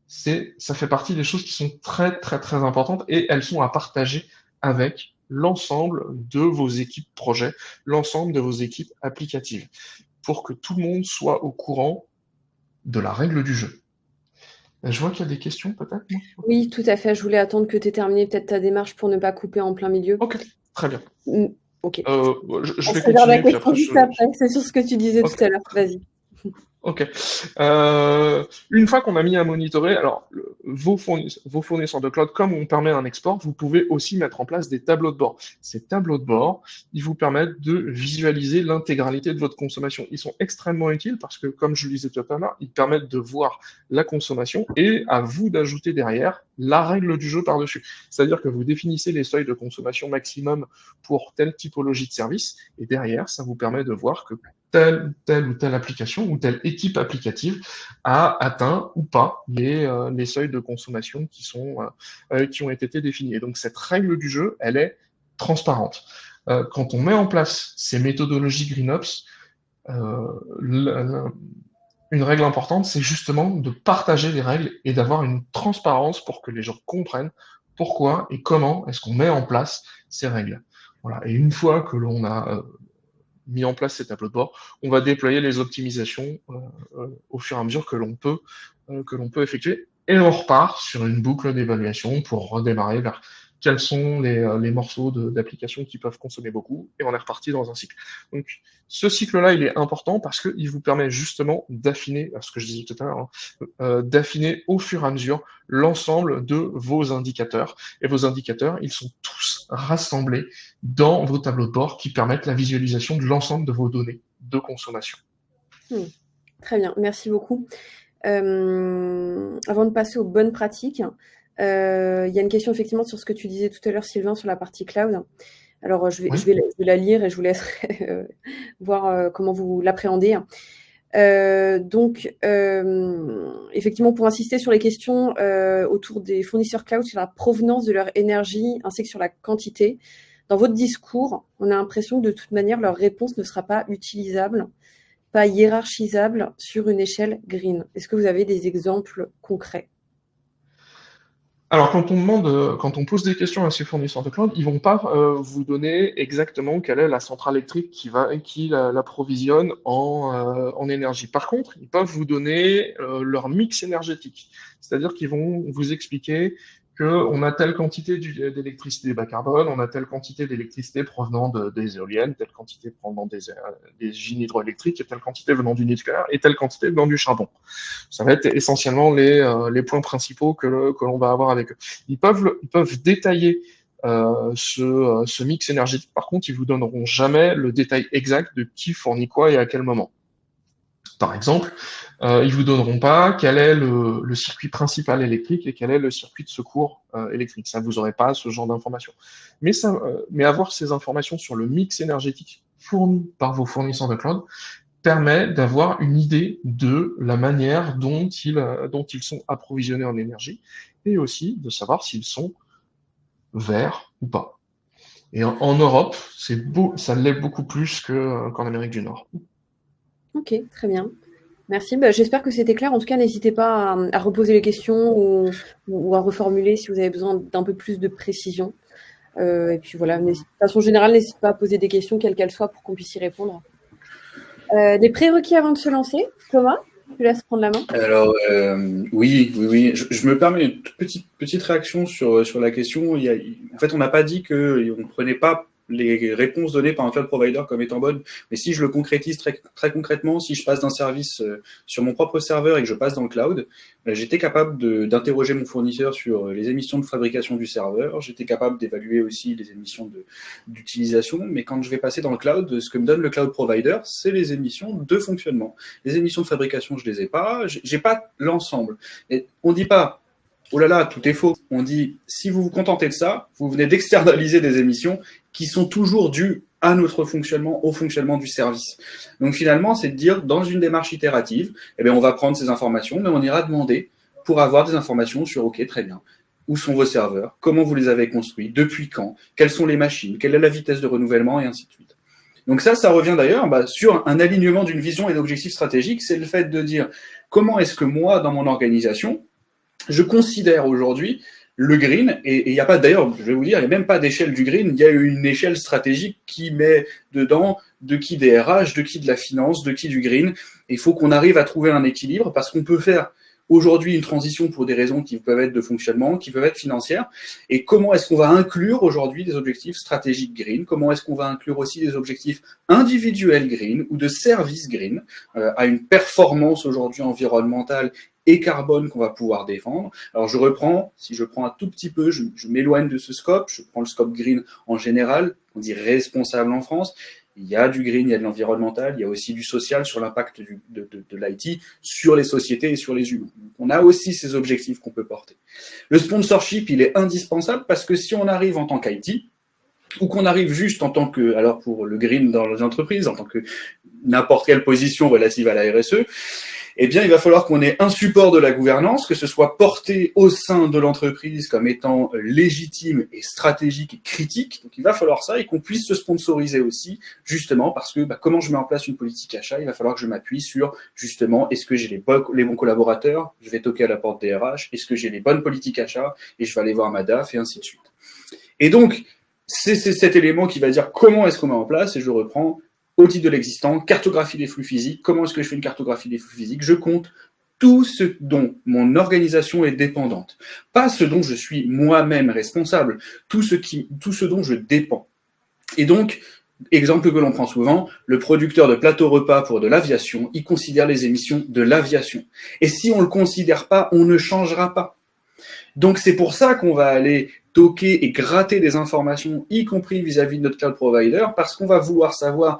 ça fait partie des choses qui sont très, très, très importantes et elles sont à partager avec l'ensemble de vos équipes projets, l'ensemble de vos équipes applicatives, pour que tout le monde soit au courant de la règle du jeu. Je vois qu'il y a des questions peut-être. Oui, tout à fait. Je voulais attendre que tu aies terminé peut-être ta démarche pour ne pas couper en plein milieu. Ok, très bien. Ok. Je vais On va continuer. la question juste après. C'est sur ce que tu disais tout à l'heure. Vas-y. Ok. Une fois qu'on a mis à monitorer, alors vos fournisseurs de cloud, comme on permet un export, vous pouvez aussi mettre en place des tableaux de bord. Ces tableaux de bord, ils vous permettent de visualiser l'intégralité de votre consommation. Ils sont extrêmement utiles parce que, comme je le disais tout à l'heure, ils permettent de voir la consommation et à vous d'ajouter derrière la règle du jeu par-dessus. C'est-à-dire que vous définissez les seuils de consommation maximum pour telle typologie de service et derrière, ça vous permet de voir que telle ou telle application ou telle équipe applicative a atteint ou pas les seuils de consommation qui ont été définis. Et donc cette règle du jeu, elle est transparente. Quand on met en place ces méthodologies GreenOps, une règle importante, c'est justement de partager les règles et d'avoir une transparence pour que les gens comprennent pourquoi et comment est-ce qu'on met en place ces règles. Voilà. Et une fois que l'on a mis en place ces tableaux de bord, on va déployer les optimisations au fur et à mesure que l'on peut effectuer. Et on repart sur une boucle d'évaluation pour redémarrer vers quels sont les morceaux d'applications qui peuvent consommer beaucoup, et on est reparti dans un cycle. Donc, ce cycle-là, il est important parce qu'il vous permet justement d'affiner, ce que je disais tout à l'heure, d'affiner au fur et à mesure l'ensemble de vos indicateurs. Et vos indicateurs, ils sont tous rassemblés dans vos tableaux de bord qui permettent la visualisation de l'ensemble de vos données de consommation. Très bien, merci beaucoup. Avant de passer aux bonnes pratiques, il y a une question effectivement sur ce que tu disais tout à l'heure, Sylvain, sur la partie cloud. Alors, je vais la lire et je vous laisserai voir comment vous l'appréhendez. Donc, effectivement, pour insister sur les questions autour des fournisseurs cloud, sur la provenance de leur énergie, ainsi que sur la quantité, dans votre discours, on a l'impression que de toute manière, leur réponse ne sera pas utilisable, pas hiérarchisable sur une échelle green. Est-ce que vous avez des exemples concrets ? Alors, quand on pose des questions à ces fournisseurs de cloud, ils vont pas vous donner exactement quelle est la centrale électrique qui l'approvisionne en énergie. Par contre, ils peuvent vous donner leur mix énergétique. C'est-à-dire qu'ils vont vous expliquer qu'on a telle quantité d'électricité bas carbone, on a telle quantité d'électricité provenant des éoliennes, telle quantité provenant des usines hydroélectriques, et telle quantité venant du nucléaire, et telle quantité venant du charbon. Ça va être essentiellement les points principaux que l'on va avoir avec eux. Ils peuvent détailler ce mix énergétique. Par contre, ils vous donneront jamais le détail exact de qui fournit quoi et à quel moment. Par exemple, ils vous donneront pas quel est le circuit principal électrique et quel est le circuit de secours électrique. Ça, vous aurez pas ce genre d'informations. Mais avoir ces informations sur le mix énergétique fourni par vos fournisseurs de cloud permet d'avoir une idée de la manière dont ils sont approvisionnés en énergie et aussi de savoir s'ils sont verts ou pas. Et en Europe, ça l'est beaucoup plus qu'en Amérique du Nord. Ok, très bien. Merci. J'espère que c'était clair. En tout cas, n'hésitez pas à reposer les questions ou à reformuler si vous avez besoin d'un peu plus de précision. Et puis voilà, de façon générale, n'hésitez pas à poser des questions, quelles qu'elles soient, pour qu'on puisse y répondre. Des prérequis avant de se lancer. Thomas, je te laisse prendre la main. Alors, oui. Je me permets une petite réaction sur la question. En fait, on n'a pas dit qu'on ne prenait pas les réponses données par un cloud provider comme étant bonnes, mais si je le concrétise très concrètement, si je passe d'un service sur mon propre serveur et que je passe dans le cloud, j'étais capable d'interroger mon fournisseur sur les émissions de fabrication du serveur, j'étais capable d'évaluer aussi les émissions d'utilisation, mais quand je vais passer dans le cloud, ce que me donne le cloud provider, c'est les émissions de fonctionnement. Les émissions de fabrication, je les ai pas, j'ai pas l'ensemble. Et on dit pas, oh là là, tout est faux. On dit, si vous vous contentez de ça, vous venez d'externaliser des émissions qui sont toujours dues à notre fonctionnement, au fonctionnement du service. Donc finalement, c'est de dire, dans une démarche itérative, eh bien, on va prendre ces informations, mais on ira demander pour avoir des informations sur, OK, très bien, où sont vos serveurs, comment vous les avez construits, depuis quand, quelles sont les machines, quelle est la vitesse de renouvellement, et ainsi de suite. Donc ça revient d'ailleurs sur un alignement d'une vision et d'objectifs stratégiques, c'est le fait de dire, comment est-ce que moi, dans mon organisation, je considère aujourd'hui le green, et il n'y a pas, d'ailleurs, je vais vous dire, il n'y a même pas d'échelle du green, il y a une échelle stratégique qui met dedans de qui des RH, de qui de la finance, de qui du green. Et il faut qu'on arrive à trouver un équilibre parce qu'on peut faire aujourd'hui une transition pour des raisons qui peuvent être de fonctionnement, qui peuvent être financières. Et comment est-ce qu'on va inclure aujourd'hui des objectifs stratégiques green? Comment est-ce qu'on va inclure aussi des objectifs individuels green ou de services green à une performance aujourd'hui environnementale et carbone qu'on va pouvoir défendre. Alors si je prends un tout petit peu, je m'éloigne de ce scope, je prends le scope green en général, on dit responsable en France, il y a du green, il y a de l'environnemental, il y a aussi du social sur l'impact de l'IT sur les sociétés et sur les humains. Donc, on a aussi ces objectifs qu'on peut porter. Le sponsorship, il est indispensable parce que si on arrive en tant qu'IT, ou qu'on arrive juste en tant que, alors pour le green dans les entreprises, en tant que n'importe quelle position relative à la RSE, eh bien, il va falloir qu'on ait un support de la gouvernance, que ce soit porté au sein de l'entreprise comme étant légitime et stratégique et critique. Donc, il va falloir ça et qu'on puisse se sponsoriser aussi, justement, parce que comment je mets en place une politique achat, il va falloir que je m'appuie sur, justement, est-ce que j'ai les bons collaborateurs? Je vais toquer à la porte des RH. Est-ce que j'ai les bonnes politiques achats? Et je vais aller voir ma DAF et ainsi de suite. Et donc, c'est cet élément qui va dire comment est-ce qu'on met en place, et je reprends au titre de l'existant, cartographie des flux physiques. Comment est-ce que je fais une cartographie des flux physiques? Je compte tout ce dont mon organisation est dépendante. Pas ce dont je suis moi-même responsable, tout ce dont je dépends. Et donc, exemple que l'on prend souvent, le producteur de plateaux repas pour de l'aviation, il considère les émissions de l'aviation. Et si on ne le considère pas, on ne changera pas. Donc c'est pour ça qu'on va aller toquer et gratter des informations, y compris vis-à-vis de notre cloud provider, parce qu'on va vouloir savoir,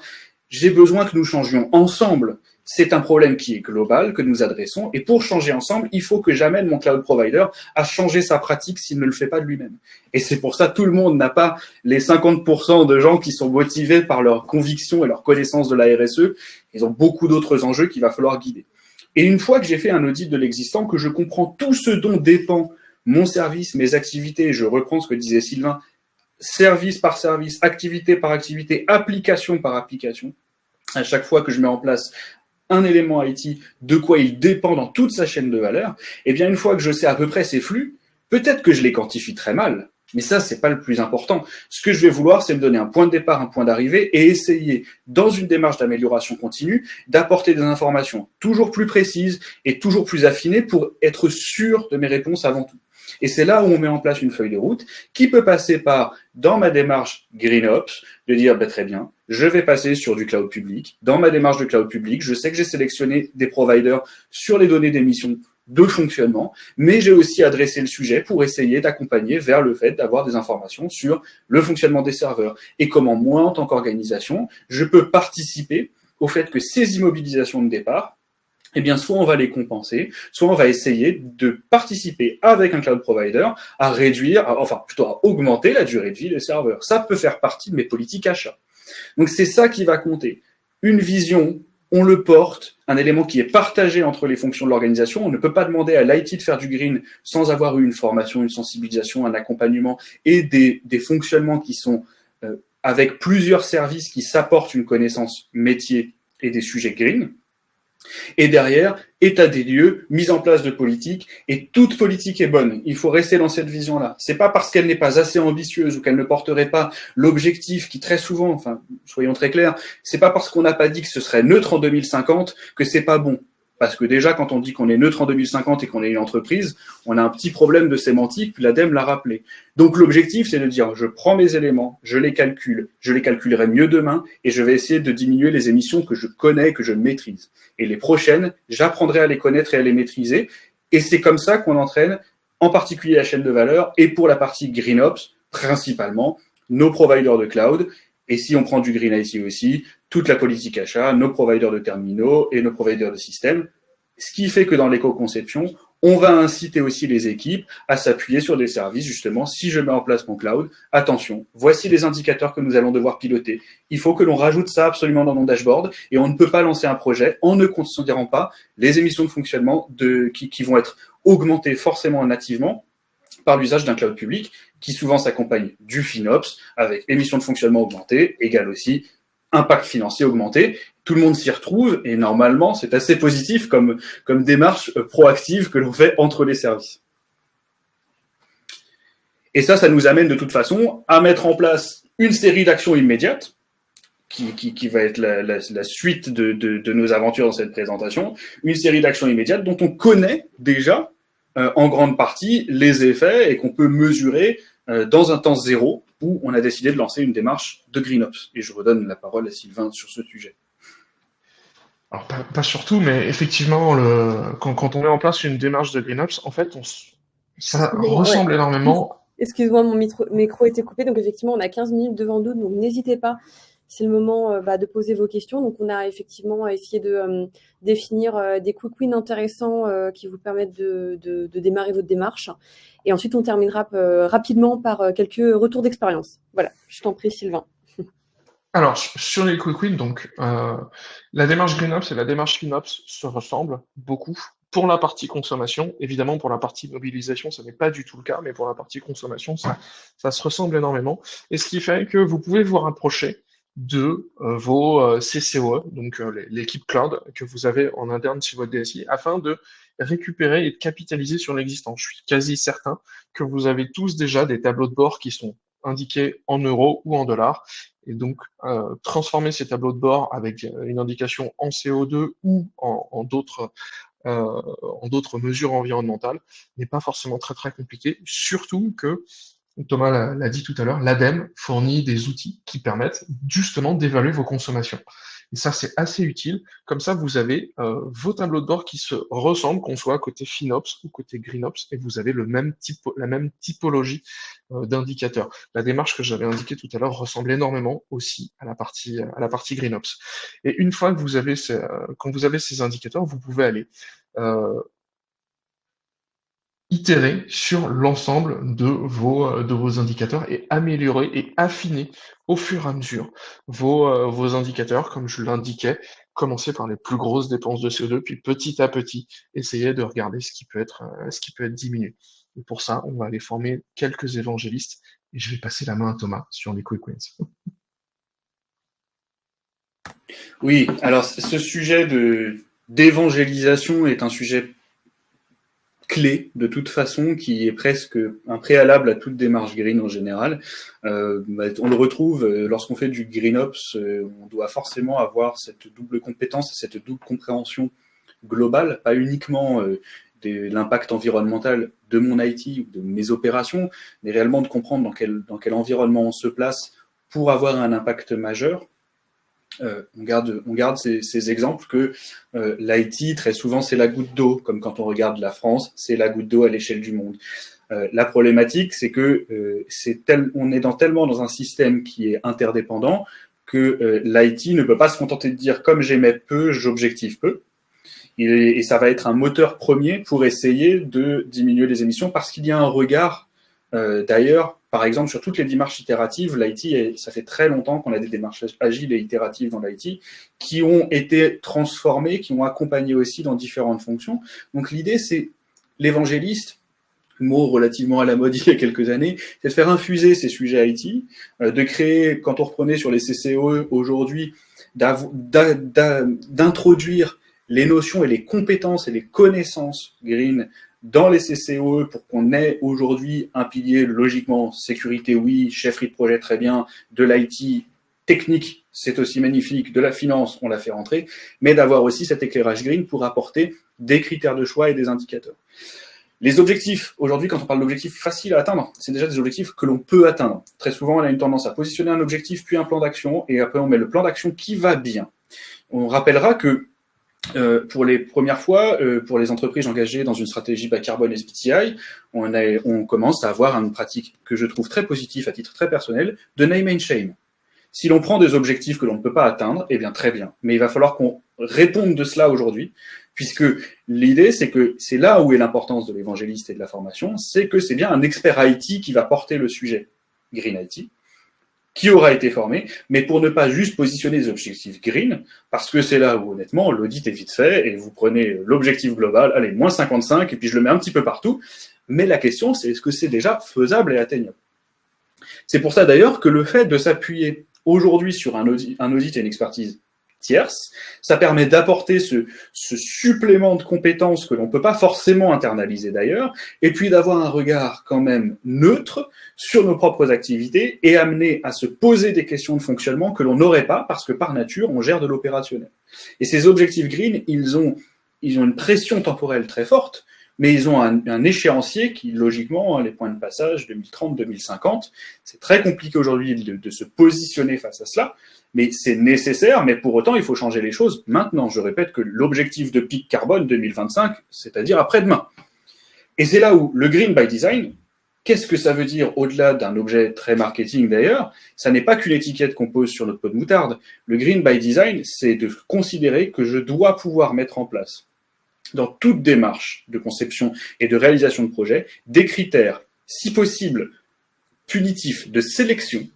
j'ai besoin que nous changions ensemble. C'est un problème qui est global, que nous adressons, et pour changer ensemble, il faut que j'amène mon cloud provider à changer sa pratique s'il ne le fait pas de lui-même. Et c'est pour ça que tout le monde n'a pas les 50% de gens qui sont motivés par leur conviction et leur connaissance de la RSE. Ils ont beaucoup d'autres enjeux qu'il va falloir guider. Et une fois que j'ai fait un audit de l'existant, que je comprends tout ce dont dépend mon service, mes activités, je reprends ce que disait Sylvain, service par service, activité par activité, application par application, à chaque fois que je mets en place un élément IT, de quoi il dépend dans toute sa chaîne de valeur, et bien une fois que je sais à peu près ces flux, peut-être que je les quantifie très mal, mais ça, c'est pas le plus important. Ce que je vais vouloir, c'est me donner un point de départ, un point d'arrivée et essayer, dans une démarche d'amélioration continue, d'apporter des informations toujours plus précises et toujours plus affinées pour être sûr de mes réponses avant tout. Et c'est là où on met en place une feuille de route qui peut passer par, dans ma démarche GreenOps, de dire très bien, je vais passer sur du cloud public. Dans ma démarche de cloud public, je sais que j'ai sélectionné des providers sur les données d'émission de fonctionnement, mais j'ai aussi adressé le sujet pour essayer d'accompagner vers le fait d'avoir des informations sur le fonctionnement des serveurs et comment moi, en tant qu'organisation, je peux participer au fait que ces immobilisations de départ, eh bien, soit on va les compenser, soit on va essayer de participer avec un cloud provider à réduire, enfin plutôt à augmenter la durée de vie des serveurs. Ça peut faire partie de mes politiques achats. Donc c'est ça qui va compter. Une vision, on le porte, un élément qui est partagé entre les fonctions de l'organisation. On ne peut pas demander à l'IT de faire du green sans avoir eu une formation, une sensibilisation, un accompagnement et des fonctionnements qui sont avec plusieurs services qui s'apportent une connaissance métier et des sujets green. Et derrière, état des lieux, mise en place de politique, et toute politique est bonne. Il faut rester dans cette vision-là. C'est pas parce qu'elle n'est pas assez ambitieuse ou qu'elle ne porterait pas l'objectif qui très souvent, enfin, soyons très clairs, c'est pas parce qu'on n'a pas dit que ce serait neutre en 2050 que c'est pas bon. parce que déjà, quand on dit qu'on est neutre en 2050 et qu'on est une entreprise, on a un petit problème de sémantique, puis l'ADEME l'a rappelé. Donc l'objectif, c'est de dire, je prends mes éléments, je les calculerai mieux demain, et je vais essayer de diminuer les émissions que je connais, que je maîtrise. Et les prochaines, j'apprendrai à les connaître et à les maîtriser, et c'est comme ça qu'on entraîne, en particulier la chaîne de valeur, et pour la partie GreenOps, principalement, nos providers de cloud, et si on prend du Green IT aussi, toute la politique achat, nos providers de terminaux et nos providers de systèmes, ce qui fait que dans l'éco-conception, on va inciter aussi les équipes à s'appuyer sur des services, justement, si je mets en place mon cloud, attention, voici les indicateurs que nous allons devoir piloter. Il faut que l'on rajoute ça absolument dans mon dashboard, et on ne peut pas lancer un projet en ne considérant pas les émissions de fonctionnement qui vont être augmentées forcément nativement par l'usage d'un cloud public, qui souvent s'accompagne du FinOps, avec émissions de fonctionnement augmentées, égale aussi impact financier augmenté. Tout le monde s'y retrouve, et normalement, c'est assez positif comme démarche proactive que l'on fait entre les services. Et ça nous amène de toute façon à mettre en place une série d'actions immédiates, qui va être la suite de nos aventures dans cette présentation, une série d'actions immédiates dont on connaît déjà en grande partie les effets et qu'on peut mesurer dans un temps zéro, où on a décidé de lancer une démarche de GreenOps. Et je redonne la parole à Sylvain sur ce sujet. Alors, pas surtout, mais effectivement, quand on met en place une démarche de GreenOps, en fait, ça ressemble énormément. Excuse-moi, mon micro était coupé. Donc, effectivement, on a 15 minutes devant nous. Donc, n'hésitez pas. C'est le moment de poser vos questions. Donc, on a effectivement essayé de définir des quick wins intéressants qui vous permettent de démarrer votre démarche. Et ensuite, on terminera rapidement par quelques retours d'expérience. Voilà, je t'en prie, Sylvain. Alors, sur les quick wins, donc, la démarche GreenOps et la démarche FinOps se ressemblent beaucoup. Pour la partie consommation, évidemment, pour la partie mobilisation, ce n'est pas du tout le cas, mais pour la partie consommation, ça se ressemble énormément. Et ce qui fait que vous pouvez vous rapprocher de vos CCOE, donc l'équipe cloud que vous avez en interne sur votre DSI, afin de récupérer et de capitaliser sur l'existant. Je suis quasi certain que vous avez tous déjà des tableaux de bord qui sont indiqués en euros ou en dollars. Et donc, transformer ces tableaux de bord avec une indication en CO2 ou en d'autres mesures environnementales n'est pas forcément très très compliqué, surtout que, Thomas l'a dit tout à l'heure, l'ADEME fournit des outils qui permettent justement d'évaluer vos consommations. Et ça, c'est assez utile. Comme ça, vous avez vos tableaux de bord qui se ressemblent, qu'on soit côté FinOps ou côté GreenOps, et vous avez la même typologie d'indicateurs. La démarche que j'avais indiquée tout à l'heure ressemble énormément aussi à la partie GreenOps. Et une fois que vous avez quand vous avez ces indicateurs, vous pouvez aller itérer sur l'ensemble de vos indicateurs et améliorer et affiner au fur et à mesure vos indicateurs, comme je l'indiquais, commencer par les plus grosses dépenses de CO2, puis petit à petit, essayer de regarder ce qui peut être diminué. Et pour ça, on va aller former quelques évangélistes, et je vais passer la main à Thomas sur les quick wins. Oui, alors ce sujet d'évangélisation est un sujet clé de toute façon, qui est presque un préalable à toute démarche green en général. On le retrouve lorsqu'on fait du GreenOps, on doit forcément avoir cette double compétence, cette double compréhension globale, pas uniquement de l'impact environnemental de mon IT ou de mes opérations, mais réellement de comprendre dans quel environnement on se place pour avoir un impact majeur. On garde ces exemples que l'IT, très souvent, c'est la goutte d'eau, comme quand on regarde la France, c'est la goutte d'eau à l'échelle du monde. La problématique, c'est que on est tellement dans un système qui est interdépendant que l'IT ne peut pas se contenter de dire comme j'émets peu, j'objective peu. Et ça va être un moteur premier pour essayer de diminuer les émissions parce qu'il y a un regard. D'ailleurs, par exemple, sur toutes les démarches itératives, l'IT, ça fait très longtemps qu'on a des démarches agiles et itératives dans l'IT qui ont été transformées, qui ont accompagné aussi dans différentes fonctions. Donc l'idée, c'est l'évangéliste, mot relativement à la mode il y a quelques années, c'est de faire infuser ces sujets IT, de créer, quand on reprenait sur les CCOE aujourd'hui, d'introduire les notions et les compétences et les connaissances green dans les CCOE pour qu'on ait aujourd'hui un pilier, logiquement, sécurité, oui, chefferie de projet, très bien, de l'IT, technique, c'est aussi magnifique, de la finance, on l'a fait rentrer, mais d'avoir aussi cet éclairage green pour apporter des critères de choix et des indicateurs. Les objectifs, aujourd'hui, quand on parle d'objectifs faciles à atteindre, c'est déjà des objectifs que l'on peut atteindre. Très souvent, on a une tendance à positionner un objectif, puis un plan d'action, et après on met le plan d'action qui va bien. On rappellera que pour les premières fois, pour les entreprises engagées dans une stratégie bas carbone SBTI, on commence à avoir une pratique que je trouve très positive à titre très personnel, de name and shame. Si l'on prend des objectifs que l'on ne peut pas atteindre, eh bien très bien. Mais il va falloir qu'on réponde de cela aujourd'hui, puisque l'idée, c'est que c'est là où est l'importance de l'évangéliste et de la formation, c'est que c'est bien un expert IT qui va porter le sujet Green IT, qui aura été formé, mais pour ne pas juste positionner des objectifs green, parce que c'est là où, honnêtement, l'audit est vite fait, et vous prenez l'objectif global, allez, moins 55, et puis je le mets un petit peu partout, mais la question, c'est est-ce que c'est déjà faisable et atteignable? C'est pour ça, d'ailleurs, que le fait de s'appuyer aujourd'hui sur un audit et une expertise tierce, ça permet d'apporter ce supplément de compétences que l'on ne peut pas forcément internaliser d'ailleurs, et puis d'avoir un regard quand même neutre sur nos propres activités et amener à se poser des questions de fonctionnement que l'on n'aurait pas parce que par nature, on gère de l'opérationnel. Et ces objectifs green, ils ont une pression temporelle très forte, mais ils ont un échéancier qui, logiquement, les points de passage 2030-2050, c'est très compliqué aujourd'hui de se positionner face à cela, mais c'est nécessaire, mais pour autant, il faut changer les choses maintenant. Je répète que l'objectif de pic carbone 2025, c'est-à-dire après-demain. Et c'est là où le Green by Design, qu'est-ce que ça veut dire au-delà d'un objet très marketing d'ailleurs? Ça n'est pas qu'une étiquette qu'on pose sur notre pot de moutarde. Le Green by Design, c'est de considérer que je dois pouvoir mettre en place dans toute démarche de conception et de réalisation de projet, des critères, si possible, punitifs de sélection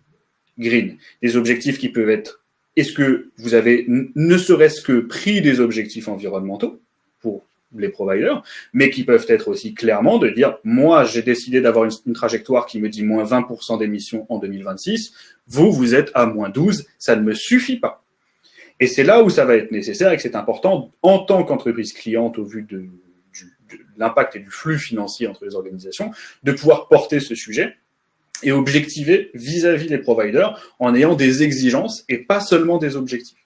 green, des objectifs qui peuvent être, est-ce que vous avez ne serait-ce que pris des objectifs environnementaux pour les providers, mais qui peuvent être aussi clairement de dire, moi j'ai décidé d'avoir une trajectoire qui me dit moins 20% d'émissions en 2026, vous êtes à moins 12, ça ne me suffit pas. Et c'est là où ça va être nécessaire et que c'est important en tant qu'entreprise cliente au vu de l'impact et du flux financier entre les organisations, de pouvoir porter ce sujet et objectiver vis-à-vis des providers en ayant des exigences et pas seulement des objectifs.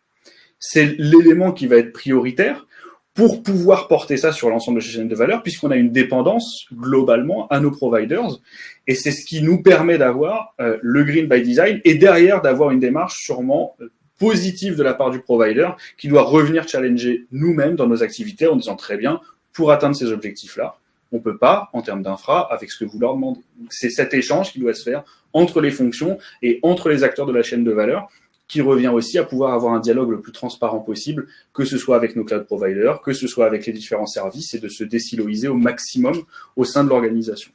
C'est l'élément qui va être prioritaire pour pouvoir porter ça sur l'ensemble de la chaîne de valeur, puisqu'on a une dépendance globalement à nos providers, et c'est ce qui nous permet d'avoir le Green by Design, et derrière d'avoir une démarche sûrement positive de la part du provider, qui doit revenir challenger nous-mêmes dans nos activités en disant très bien, pour atteindre ces objectifs-là, on ne peut pas, en termes d'infra, avec ce que vous leur demandez. C'est cet échange qui doit se faire entre les fonctions et entre les acteurs de la chaîne de valeur, qui revient aussi à pouvoir avoir un dialogue le plus transparent possible, que ce soit avec nos cloud providers, que ce soit avec les différents services, et de se désiloiser au maximum au sein de l'organisation.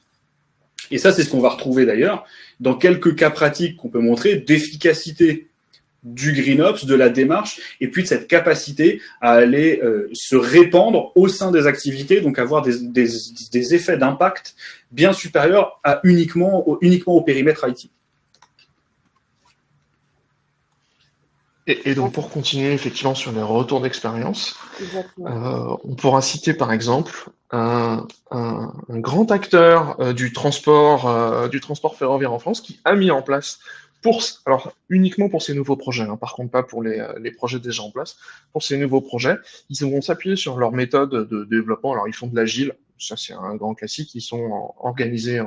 Et ça, c'est ce qu'on va retrouver d'ailleurs dans quelques cas pratiques qu'on peut montrer d'efficacité du GreenOps, de la démarche, et puis de cette capacité à aller se répandre au sein des activités, donc avoir des effets d'impact bien supérieurs à uniquement au périmètre IT. Et donc, pour continuer effectivement sur les retours d'expérience, on pourra citer par exemple un grand acteur du transport ferroviaire en France qui a mis en place, alors uniquement pour ces nouveaux projets, hein, par contre pas pour les projets déjà en place, pour ces nouveaux projets, ils vont s'appuyer sur leur méthode de développement. Alors ils font de l'agile, ça c'est un grand classique, ils sont organisés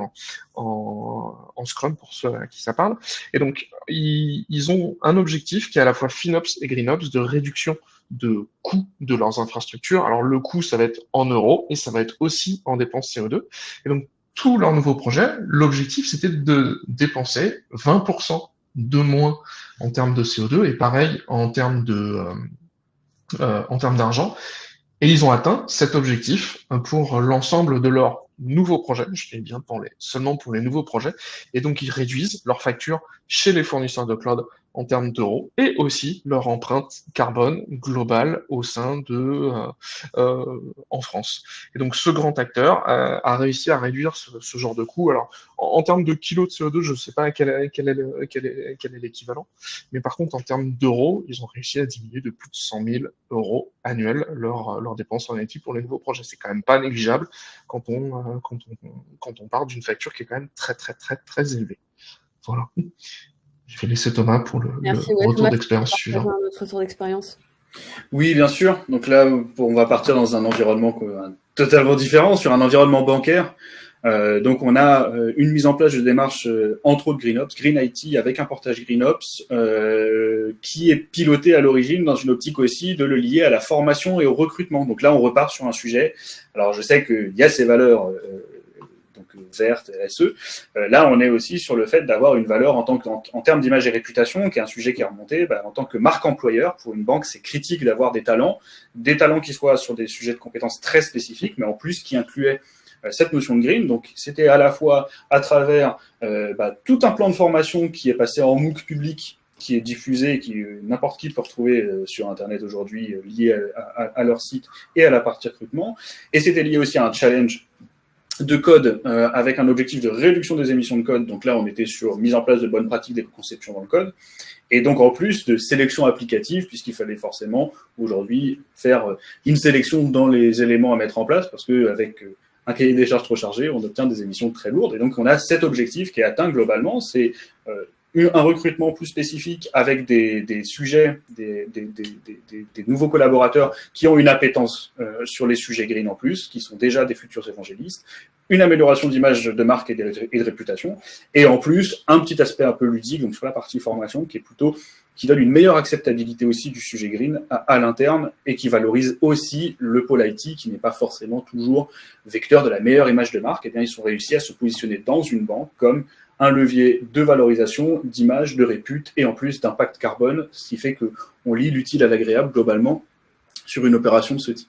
en Scrum pour ceux à qui ça parle, et donc ils ont un objectif qui est à la fois FinOps et GreenOps de réduction de coûts de leurs infrastructures. Alors le coût, ça va être en euros et ça va être aussi en dépenses CO2. Et donc tous leurs nouveaux projets, l'objectif c'était de dépenser 20% de moins en termes de CO2 et pareil en termes d'argent. Et ils ont atteint cet objectif pour l'ensemble de leurs nouveaux projets, je dis bien seulement pour les nouveaux projets, et donc ils réduisent leurs factures chez les fournisseurs de cloud en termes d'euros, et aussi leur empreinte carbone globale au sein en France. Et donc ce grand acteur a réussi à réduire ce genre de coût. Alors en termes de kilos de CO2, je ne sais pas quel est l'équivalent, mais par contre en termes d'euros, ils ont réussi à diminuer de plus de 100 000 euros annuels leurs dépenses en IT pour les nouveaux projets. C'est quand même pas négligeable quand on part d'une facture qui est quand même très très très très élevée. Voilà. Je vais laisser Thomas pour le Merci, retour Thomas, d'expérience partager suivant. notre retour d'expérience. Oui, bien sûr. Donc là, on va partir dans un environnement totalement différent, sur un environnement bancaire. Donc on a une mise en place de démarche, entre autres GreenOps, Green IT avec un portage GreenOps, qui est piloté à l'origine dans une optique aussi de le lier à la formation et au recrutement. Donc là, on repart sur un sujet. Alors je sais qu'il y a ces valeurs donc vertes, RSE. Là, on est aussi sur le fait d'avoir une valeur en termes d'image et réputation, qui est un sujet qui est remonté. En tant que marque employeur, pour une banque, c'est critique d'avoir des talents qui soient sur des sujets de compétences très spécifiques, mais en plus qui incluaient cette notion de green. Donc, c'était à la fois à travers tout un plan de formation qui est passé en MOOC public, qui est diffusé, qui n'importe qui peut retrouver sur Internet aujourd'hui, lié à leur site et à la partie recrutement. Et c'était lié aussi à un challenge de code avec un objectif de réduction des émissions de code. Donc là, on était sur mise en place de bonnes pratiques des conceptions dans le code. Et donc, en plus de sélection applicative, puisqu'il fallait forcément aujourd'hui faire une sélection dans les éléments à mettre en place, parce qu'avec un cahier des charges trop chargé, on obtient des émissions très lourdes. Et donc, on a cet objectif qui est atteint globalement, c'est un recrutement plus spécifique avec des sujets, des nouveaux collaborateurs qui ont une appétence sur les sujets green en plus, qui sont déjà des futurs évangélistes, une amélioration d'image de marque et de réputation, et en plus, un petit aspect un peu ludique, donc sur la partie formation, qui donne une meilleure acceptabilité aussi du sujet green à l'interne et qui valorise aussi le pôle IT qui n'est pas forcément toujours vecteur de la meilleure image de marque. Eh bien, ils ont réussi à se positionner dans une banque comme un levier de valorisation, d'image, de répute et en plus d'impact carbone, ce qui fait qu'on lie l'utile à l'agréable globalement sur une opération de ce type.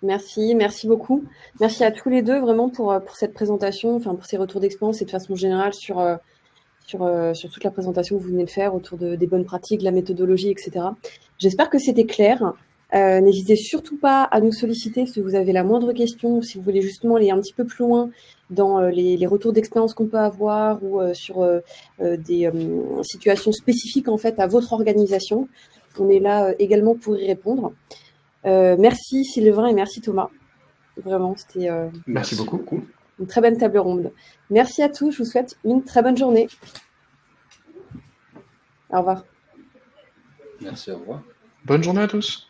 Merci beaucoup. Merci à tous les deux vraiment pour cette présentation, enfin pour ces retours d'expérience et de façon générale sur toute la présentation que vous venez de faire autour des bonnes pratiques, de la méthodologie, etc. J'espère que c'était clair. N'hésitez surtout pas à nous solliciter si vous avez la moindre question, si vous voulez justement aller un petit peu plus loin dans les retours d'expérience qu'on peut avoir ou sur des situations spécifiques en fait à votre organisation. On est là également pour y répondre. Merci Sylvain et merci Thomas. Vraiment, c'était Merci beaucoup. Une très bonne table ronde. Merci à tous, je vous souhaite une très bonne journée. Au revoir. Merci, au revoir. Bonne journée à tous.